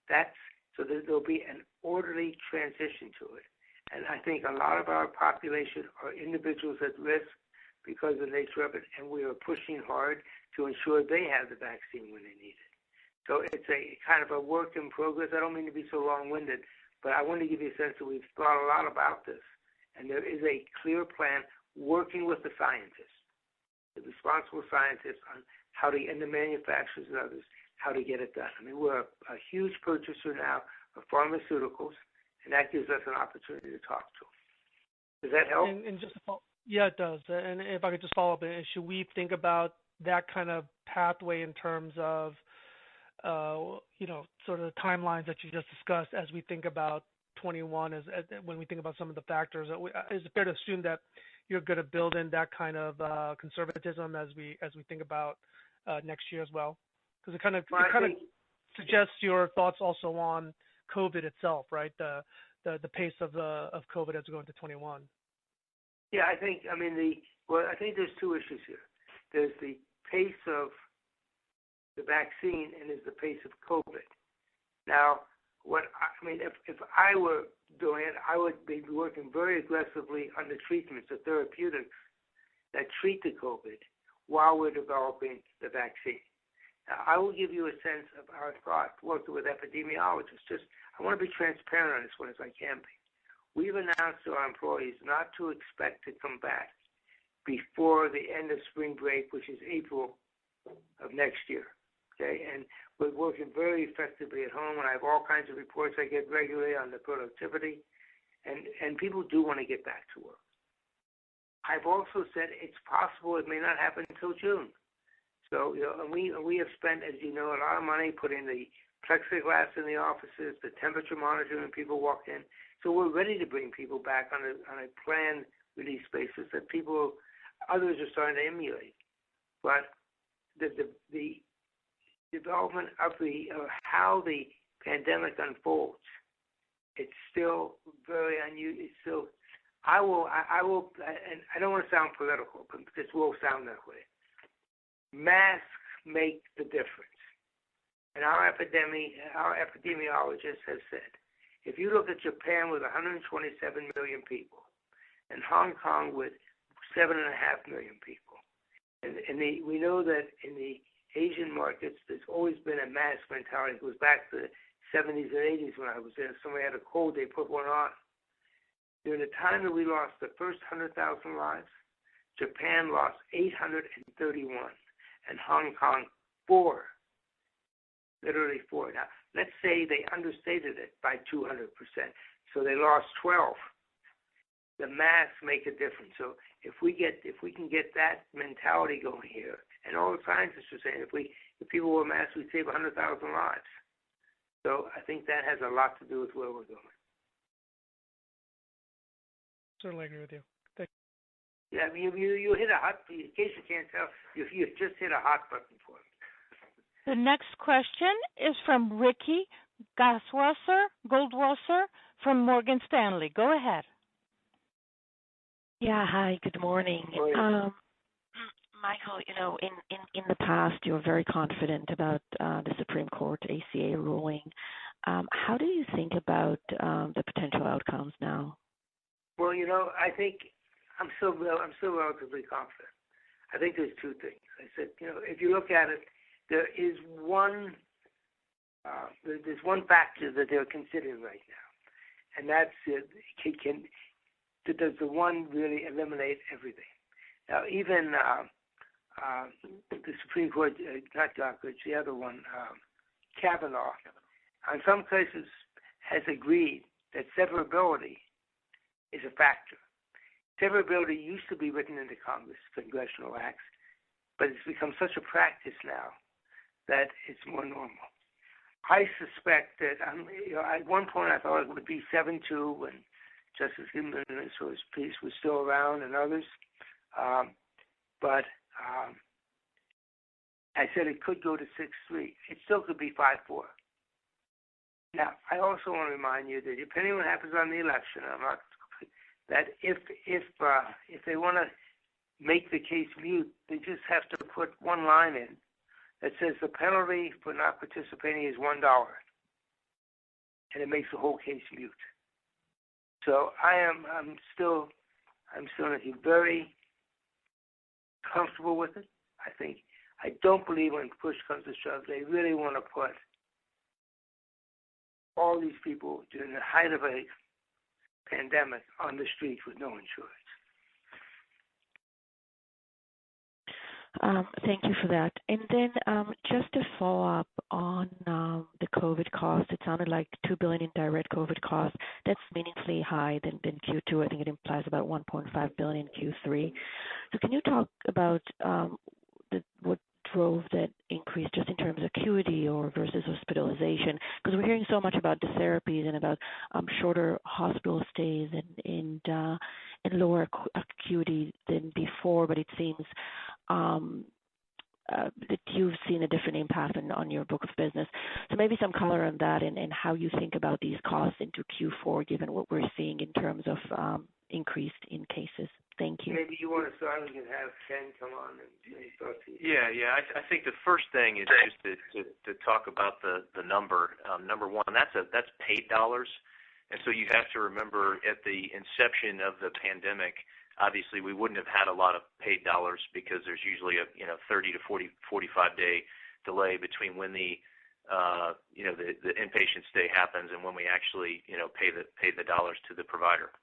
That's so that there'll be an orderly transition to it. And I think a lot of our population are individuals at risk because of the nature of it, and we are pushing hard to ensure they have the vaccine when they need it. So it's a kind of a work in progress. I don't mean to be so long-winded, but I want to give you a sense that we've thought a lot about this, and there is a clear plan working with the scientists, the responsible scientists, on how to, and the manufacturers and others, how to get it done. I mean, we're a huge purchaser now of pharmaceuticals, and that gives us an opportunity to talk to them. Does that help? And just yeah, it does. And if I could just follow up, should we think about that kind of pathway in terms of, sort of the timelines that you just discussed as we think about 21, as when we think about some of the factors? Is it fair to assume that you're going to build in that kind of conservatism as we think about next year as well? Because it kind of suggests your thoughts also on COVID itself, right? The pace of COVID as we go into 21. Yeah, I think there's two issues here. There's the pace of the vaccine and there's the pace of COVID. Now, if I were doing it, I would be working very aggressively on the treatments, the therapeutics that treat the COVID while we're developing the vaccine. Now, I will give you a sense of our thought working with epidemiologists. I want to be transparent on this one as I can be. We've announced to our employees not to expect to come back before the end of spring break, which is April of next year. Okay, and we're working very effectively at home, and I have all kinds of reports I get regularly on the productivity, and people do want to get back to work. I've also said it's possible it may not happen until June. So, and we have spent, as you know, a lot of money putting the plexiglass in the offices, the temperature monitoring when people walk in. So we're ready to bring people back on a planned release basis that others are starting to emulate. But the development of how the pandemic unfolds, it's still very unusual. It's still, I will, and I don't want to sound political, but this will sound that way. Masks make the difference. And our epidemiologists have said, if you look at Japan with 127 million people, and Hong Kong with 7.5 million people, and we know that in the Asian markets, there's always been a mask mentality. It goes back to the 70s and 80s when I was there. If somebody had a cold, they put one on. During the time that we lost the first 100,000 lives, Japan lost 831, and Hong Kong 4. Literally 4. Now, let's say they understated it by 200%, so they lost 12. The masks make a difference. So if we can get that mentality going here, and all the scientists are saying if people wear masks, we save 100,000 lives. So I think that has a lot to do with where we're going. Certainly agree with you. Thank you. Yeah, I mean, you hit a hot. In case you can't tell, you just hit a hot button for me. The next question is from Ricky Goldwasser from Morgan Stanley. Go ahead. Yeah, hi, good morning. Michael, in the past, you were very confident about the Supreme Court ACA ruling. How do you think about the potential outcomes now? Well, I think I'm still relatively confident. I think there's two things. I said, if you look at it, there's one factor that they're considering right now, and that's does the one really eliminate everything? Now, even the Supreme Court, not Dockridge, the other one, Kavanaugh, in some cases has agreed that severability is a factor. Severability used to be written into Congress, congressional acts, but it's become such a practice now that it's more normal. I suspect that at one point I thought it would be 7-2 when Justice Ginsburg so his piece was still around and others, but I said it could go to 6-3. It still could be 5-4. Now, I also want to remind you that depending on what happens on the election, that if they want to make the case mute, they just have to put one line in that says the penalty for not participating is $1. and it makes the whole case moot. So I'm still very comfortable with it. I don't believe when push comes to shove, they really want to put all these people during the height of a pandemic on the streets with no insurance. Thank you for that. And then just to follow up on the COVID cost, it sounded like $2 billion in direct COVID costs. That's meaningfully high than Q2. I think it implies about $1.5 billion in Q3. So can you talk about what drove that increase just in terms of acuity or versus hospitalization? Because we're hearing so much about the therapies and about shorter hospital stays and lower acuity than before, but it seems that you've seen a different impact on your book of business. So maybe some color on that and how you think about these costs into Q4, given what we're seeing in terms of increase in cases. Thank you. Maybe you want to start, we can have Ken come on and start to. Yeah. I think the first thing is just to talk about the number. Number one, that's paid dollars, and so you have to remember at the inception of the pandemic, obviously we wouldn't have had a lot of paid dollars because there's usually a 30 to 45 day delay between when the inpatient stay happens and when we actually pay the dollars to the provider.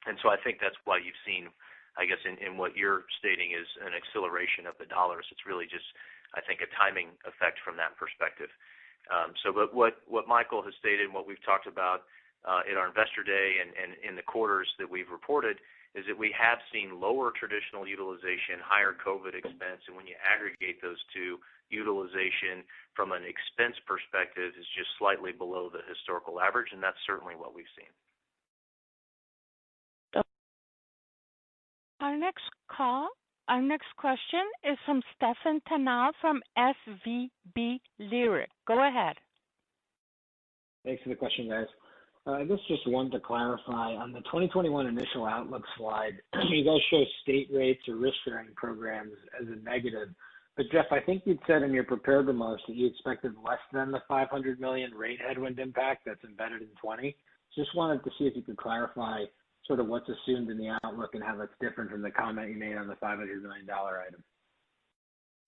And so I think that's why you've seen, I guess, in what you're stating is an acceleration of the dollars. It's really just, I think, a timing effect from that perspective. But what Michael has stated and what we've talked about at our Investor Day and in the quarters that we've reported is that we have seen lower traditional utilization, higher COVID expense, and when you aggregate those two, utilization from an expense perspective is just slightly below the historical average, and that's certainly what we've seen. Our next question is from Stephen Tanal from SVB Leerink. Go ahead. Thanks for the question, guys. I guess just wanted to clarify on the 2021 initial outlook slide, you guys show state rates or risk-sharing programs as a negative. But Jeff, I think you'd said in your prepared remarks that you expected less than the $500 million rate headwind impact that's embedded in 20. Just wanted to see if you could clarify sort of what's assumed in the outlook and how that's different from the comment you made on the $500 million item.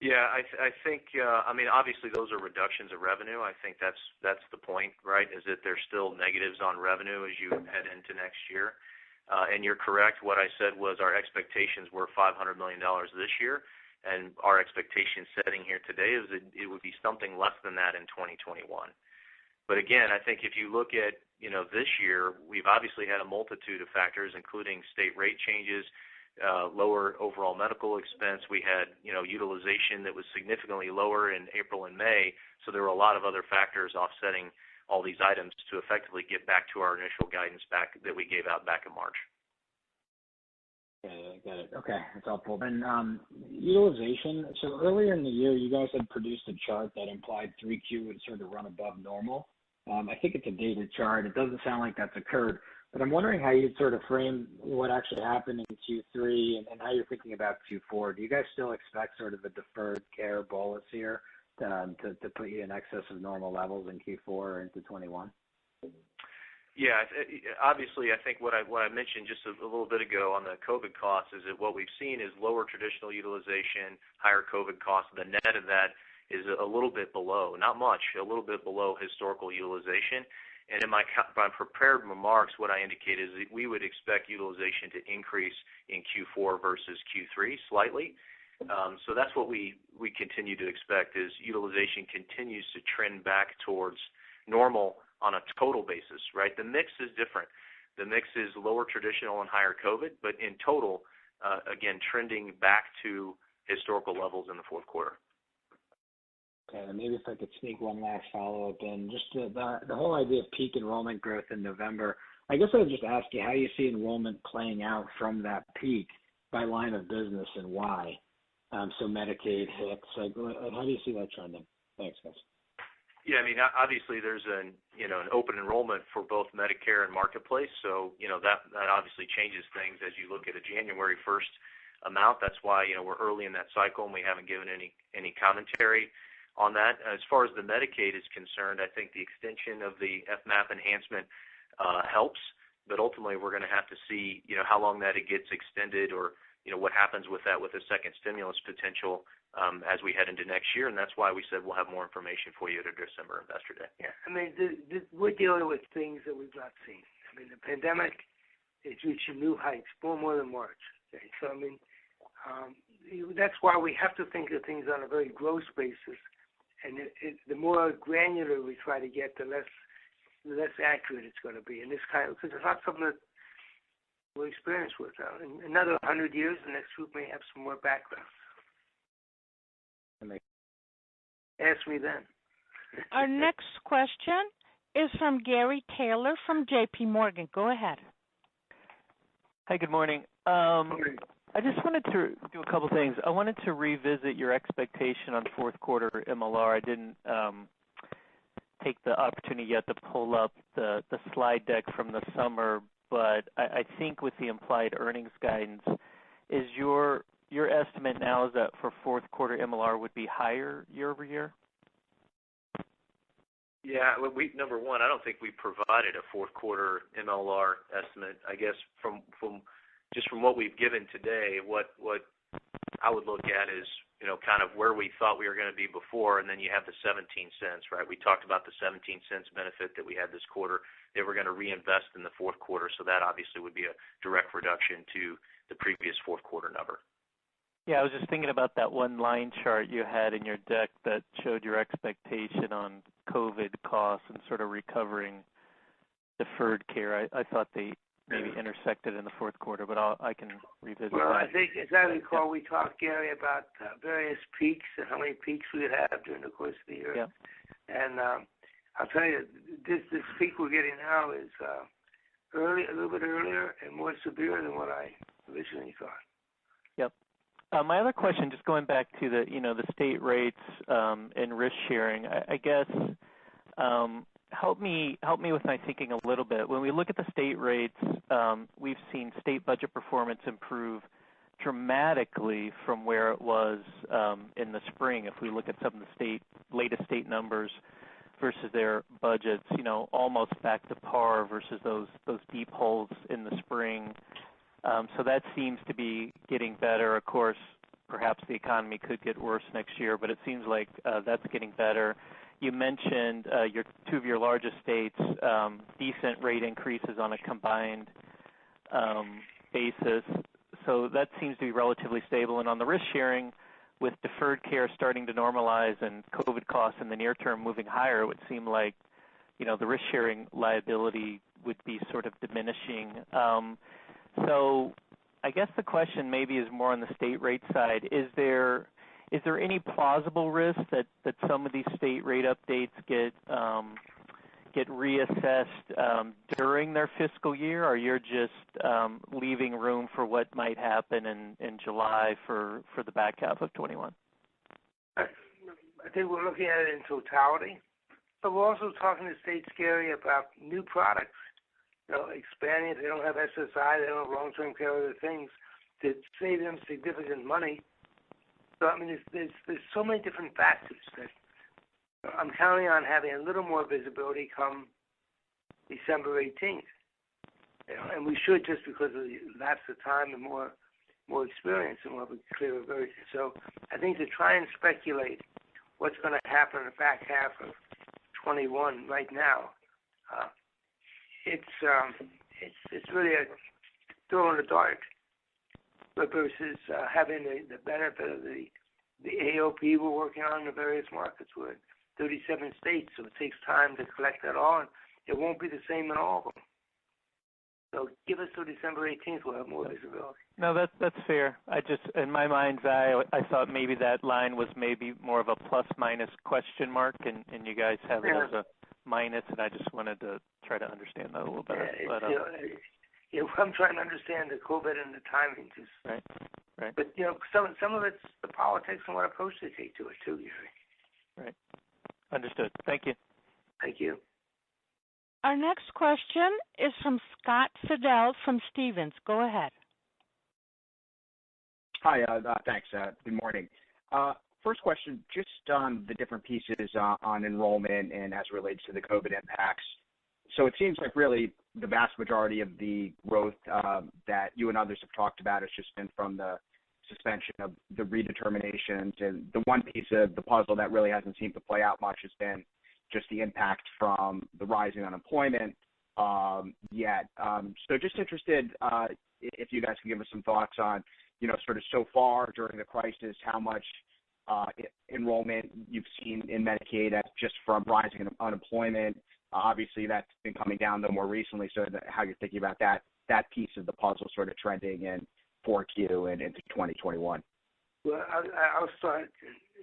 Yeah, I think, obviously those are reductions of revenue. I think that's the point, right, is that there's still negatives on revenue as you head into next year. And you're correct. What I said was our expectations were $500 million this year, and our expectation setting here today is that it would be something less than that in 2021. But again, I think if you look at, this year, we've obviously had a multitude of factors, including state rate changes, lower overall medical expense. We had, utilization that was significantly lower in April and May. So there were a lot of other factors offsetting all these items to effectively get back to our initial guidance that we gave out back in March. Okay, got it. Okay, that's helpful. And utilization. So earlier in the year, you guys had produced a chart that implied 3Q would sort of run above normal. I think it's a dated chart. It doesn't sound like that's occurred. But I'm wondering how you'd sort of frame what actually happened in Q3 and how you're thinking about Q4. Do you guys still expect sort of a deferred care bolus here to put you in excess of normal levels in Q4 or into 21? Yeah, obviously, I think what I mentioned just a little bit ago on the COVID costs is that what we've seen is lower traditional utilization, higher COVID costs. The net of that is a little bit below, not much, a little bit below historical utilization. And in my prepared remarks, what I indicated is that we would expect utilization to increase in Q4 versus Q3 slightly. So that's what we continue to expect is utilization continues to trend back towards normal on a total basis, right? The mix is different. The mix is lower traditional and higher COVID, but in total, again, trending back to historical levels in the fourth quarter. Okay, and maybe if I could sneak one last follow-up in, just the whole idea of peak enrollment growth in November. I guess I would just ask you how you see enrollment playing out from that peak by line of business and why. So Medicaid, HIX, how do you see that trending? Thanks, guys. Yeah, obviously there's an open enrollment for both Medicare and Marketplace, so that obviously changes things as you look at a January 1st amount. That's why we're early in that cycle and we haven't given any commentary. on that. As far as the Medicaid is concerned, I think the extension of the FMAP enhancement helps, but ultimately we're going to have to see, how long that it gets extended, or what happens with that with a second stimulus potential as we head into next year, and that's why we said we'll have more information for you at our December Investor Day. Yeah, we're dealing with things that we've not seen. The pandemic is reaching new heights, more than March. Okay? So, that's why we have to think of things on a very gross basis, and the more granular we try to get, the less accurate it's going to be. And this because it's not something that we're experienced with. In another 100 years, the next group may have some more background. Ask me then. Our next question is from Gary Taylor from J.P. Morgan. Go ahead. Hi, good morning. I just wanted to do a couple things. I wanted to revisit your expectation on fourth quarter MLR. I didn't take the opportunity yet to pull up the slide deck from the summer, but I think with the implied earnings guidance, is your estimate now is that for fourth quarter MLR would be higher year over year? Yeah, number one, I don't think we provided a fourth quarter MLR estimate. I guess from what we've given today, what I would look at is, kind of where we thought we were going to be before, and then you have the 17 cents, right? We talked about the 17 cents benefit that we had this quarter that we're going to reinvest in the fourth quarter, so that obviously would be a direct reduction to the previous fourth quarter number. Yeah, I was just thinking about that one line chart you had in your deck that showed your expectation on COVID costs and sort of recovering deferred care. I thought they maybe intersected in the fourth quarter, but I can revisit that. I think, as I recall, we talked, Gary, about various peaks and how many peaks we would have during the course of the year. Yeah. And I'll tell you, this peak we're getting now is a little bit earlier and more severe than what I originally thought. Yep. My other question, just going back to the the state rates and risk sharing, I guess help me with my thinking a little bit. When we look at the state rates, we've seen state budget performance improve dramatically from where it was in the spring. If we look at some of the latest state numbers versus their budgets, almost back to par versus those deep holes in the spring. So that seems to be getting better. Of course, perhaps the economy could get worse next year, but it seems like that's getting better. You mentioned two of your largest states, decent rate increases on a combined basis. So that seems to be relatively stable. And on the risk sharing, with deferred care starting to normalize and COVID costs in the near term moving higher, it would seem like the risk sharing liability would be sort of diminishing. So I guess the question maybe is more on the state rate side. Is there any plausible risk that some of these state rate updates get reassessed during their fiscal year, or you're just leaving room for what might happen in July for the back half of 21? I think we're looking at it in totality, but we're also talking to states, Gary, about new products. Expanding it. They don't have SSI, they don't have long-term care, other things that save them significant money. So, there's so many different factors that I'm counting on having a little more visibility come December 18th. And we should, just because of the lapse of time and more experience, and we'll have a clearer version. So I think to try and speculate what's going to happen in the back half of 21 right now, it's really a throw in the dark, but versus having the benefit of the AOP we're working on in the various markets. We're in 37 states, so it takes time to collect that all, and it won't be the same in all of them. So give us till December 18th, we'll have more visibility. No, that's fair. I just, in my mind's eye, I thought maybe that line was maybe more of a plus-minus question mark, and you guys have it as a minus, and I just wanted to try to understand that a little better. I'm trying to understand the COVID and the timing. Right. But, some of it's the politics and what approach they take to it, too, Gary. Right. Understood. Thank you. Thank you. Our next question is from Scott Fidel from Stephens. Go ahead. Hi, thanks. Good morning. First question, just on the different pieces on enrollment and as it relates to the COVID impacts. So it seems like really the vast majority of the growth that you and others have talked about has just been from the suspension of the redeterminations, and the one piece of the puzzle that really hasn't seemed to play out much has been just the impact from the rising unemployment yet. So just interested if you guys can give us some thoughts on, sort of so far during the crisis, how much enrollment you've seen in Medicaid just from rising unemployment. Obviously, that's been coming down though more recently. So how you're thinking about that piece of the puzzle sort of trending in 4Q and into 2021. Well, I'll start.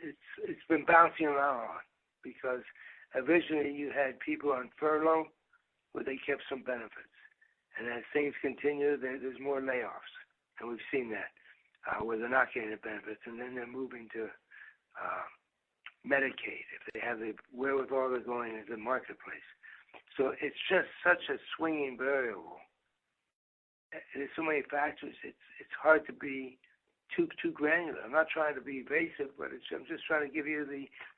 It's been bouncing around a lot because originally you had people on furlough where they kept some benefits, and as things continue, there's more layoffs, and we've seen that where they're not getting the benefits, and then they're moving to Medicaid if they have the wherewithal to go into the marketplace. So it's just such a swinging variable. There's so many factors. It's hard to be too granular. I'm not trying to be evasive, but I'm just trying to give you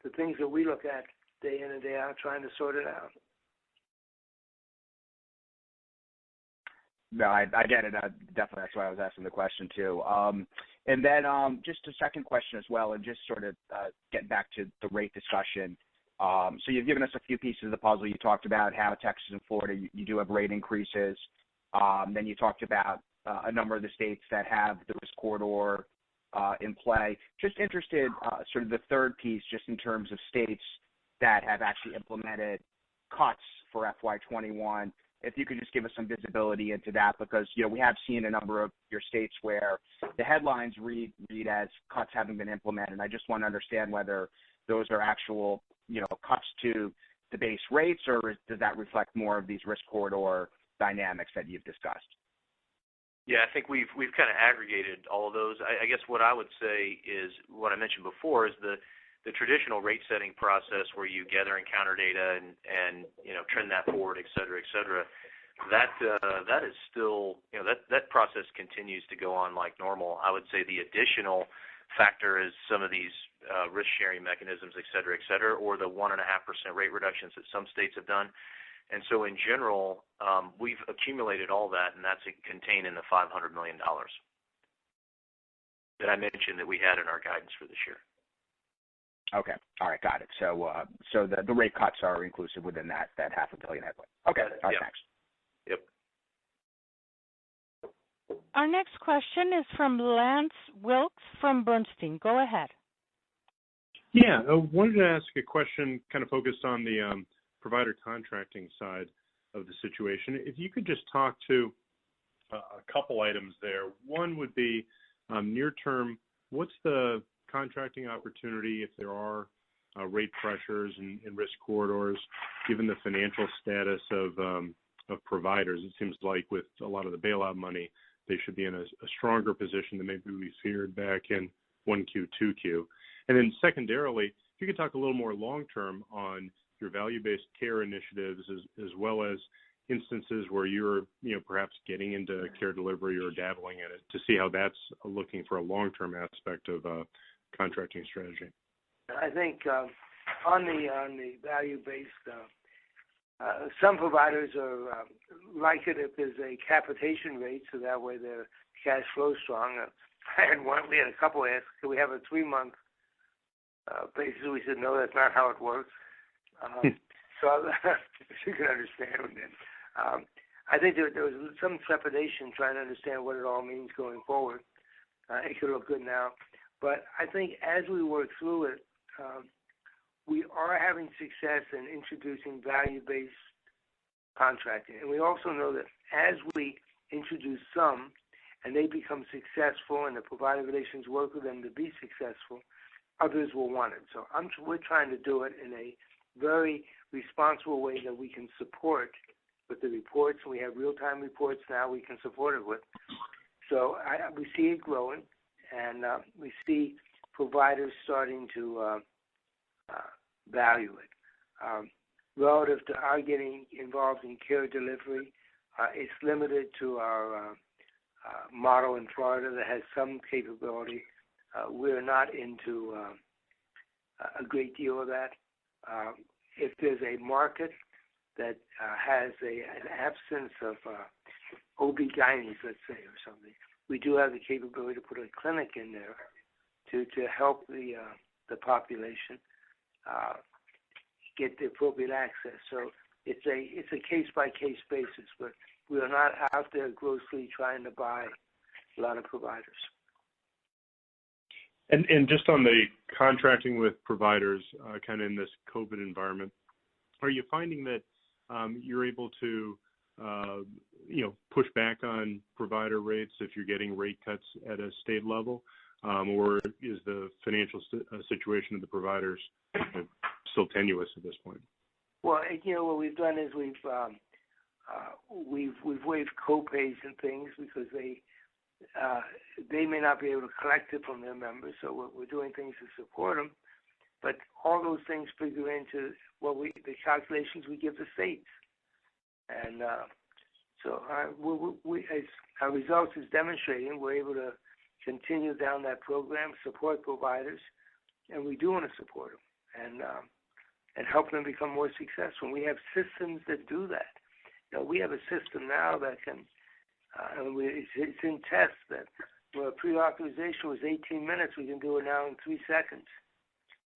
the things that we look at day in and day out, trying to sort it out. No, I get it. Definitely, that's why I was asking the question too. And then just a second question as well, and just sort of getting back to the rate discussion. So you've given us a few pieces of the puzzle. You talked about how Texas and Florida, you do have rate increases. Then you talked about a number of the states that have the risk corridor in play. Just interested, sort of the third piece, just in terms of states that have actually implemented cuts for FY21. If you could just give us some visibility into that, because we have seen a number of your states where the headlines read as cuts having been implemented. And I just want to understand whether those are actual cuts to the base rates, or does that reflect more of these risk corridor dynamics that you've discussed? Yeah, I think we've kind of aggregated all of those. I guess what I would say is what I mentioned before is the traditional rate setting process where you gather and counter data and trend that forward, et cetera, that is still that process continues to go on like normal. I would say the additional factor is some of these risk sharing mechanisms, et cetera, or the 1.5% rate reductions that some states have done. And so in general, we've accumulated all that, and that's contained in the $500 million that I mentioned that we had in our guidance for this year. Okay. All right. Got it. So the rate cuts are inclusive within that $500 million headwind. Okay. All right. Yeah. Thanks. Yep. Our next question is from Lance Wilkes from Bernstein. Go ahead. Yeah, I wanted to ask a question kind of focused on the provider contracting side of the situation. If you could just talk to a couple items there. One would be near term, what's the contracting opportunity if there are rate pressures and risk corridors, given the financial status of providers? It seems like with a lot of the bailout money, they should be in a stronger position than maybe we feared back in 1Q, 2Q. And then secondarily, if you could talk a little more long-term on your value-based care initiatives as well as instances where you're perhaps getting into care delivery or dabbling in it, to see how that's looking for a long-term aspect of contracting strategy. I think on the value-based, some providers are like it if there's a capitation rate, so that way their cash flow is strong. We had a couple ask, could we have a 3-month basis? We said, no, that's not how it works. So you can understand that. I think there was some trepidation trying to understand what it all means going forward. It could look good now. But I think as we work through it, we are having success in introducing value-based contracting. And we also know that as we introduce some and they become successful and the provider relations work with them to be successful, others will want it. So we're trying to do it in a very responsible way that we can support with the reports. We have real-time reports now we can support it with. So we see it growing, and we see providers starting to value it. Relative to our getting involved in care delivery, it's limited to our model in Florida that has some capability. We're not into a great deal of that. If there's a market that has an absence of OB-GYNs, let's say, or something, we do have the capability to put a clinic in there to help the population get the appropriate access. So it's a case-by-case basis, but we are not out there grossly trying to buy a lot of providers. And just on the contracting with providers, kind of in this COVID environment, are you finding that you're able to, push back on provider rates if you're getting rate cuts at a state level, or is the financial situation of the providers still tenuous at this point? Well, what we've done is we've waived co-pays and things because they may not be able to collect it from their members, so we're doing things to support them. But all those things figure into the calculations we give the states, and so as our results is demonstrating, we're able to continue down that program, support providers, and we do want to support them and help them become more successful. We have systems that do that. We have a system now that can. It's in test that where pre-authorization was 18 minutes, we can do it now in 3 seconds.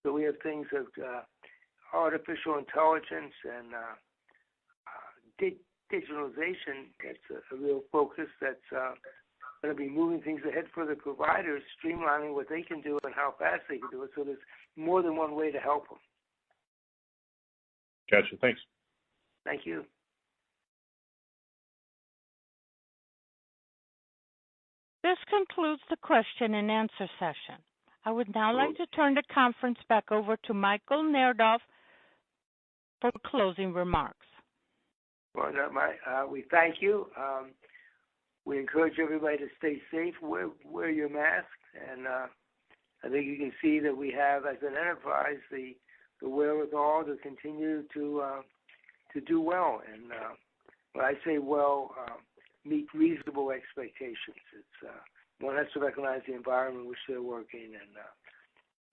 So we have things of artificial intelligence and digitalization that's a real focus that's going to be moving things ahead for the providers, streamlining what they can do and how fast they can do it. So there's more than one way to help them. Gotcha. Thanks. Thank you. This concludes the question and answer session. I would now like to turn the conference back over to Michael Neidorf for closing remarks. Well, we thank you. We encourage everybody to stay safe, wear your mask, and I think you can see that we have, as an enterprise, the wherewithal to continue to do well. And when I say well, meet reasonable expectations. It's one has to recognize the environment in which they're working,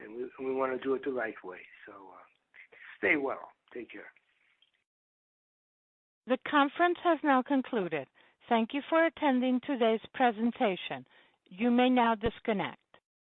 and we want to do it the right way. So stay well. Take care. The conference has now concluded. Thank you for attending today's presentation. You may now disconnect.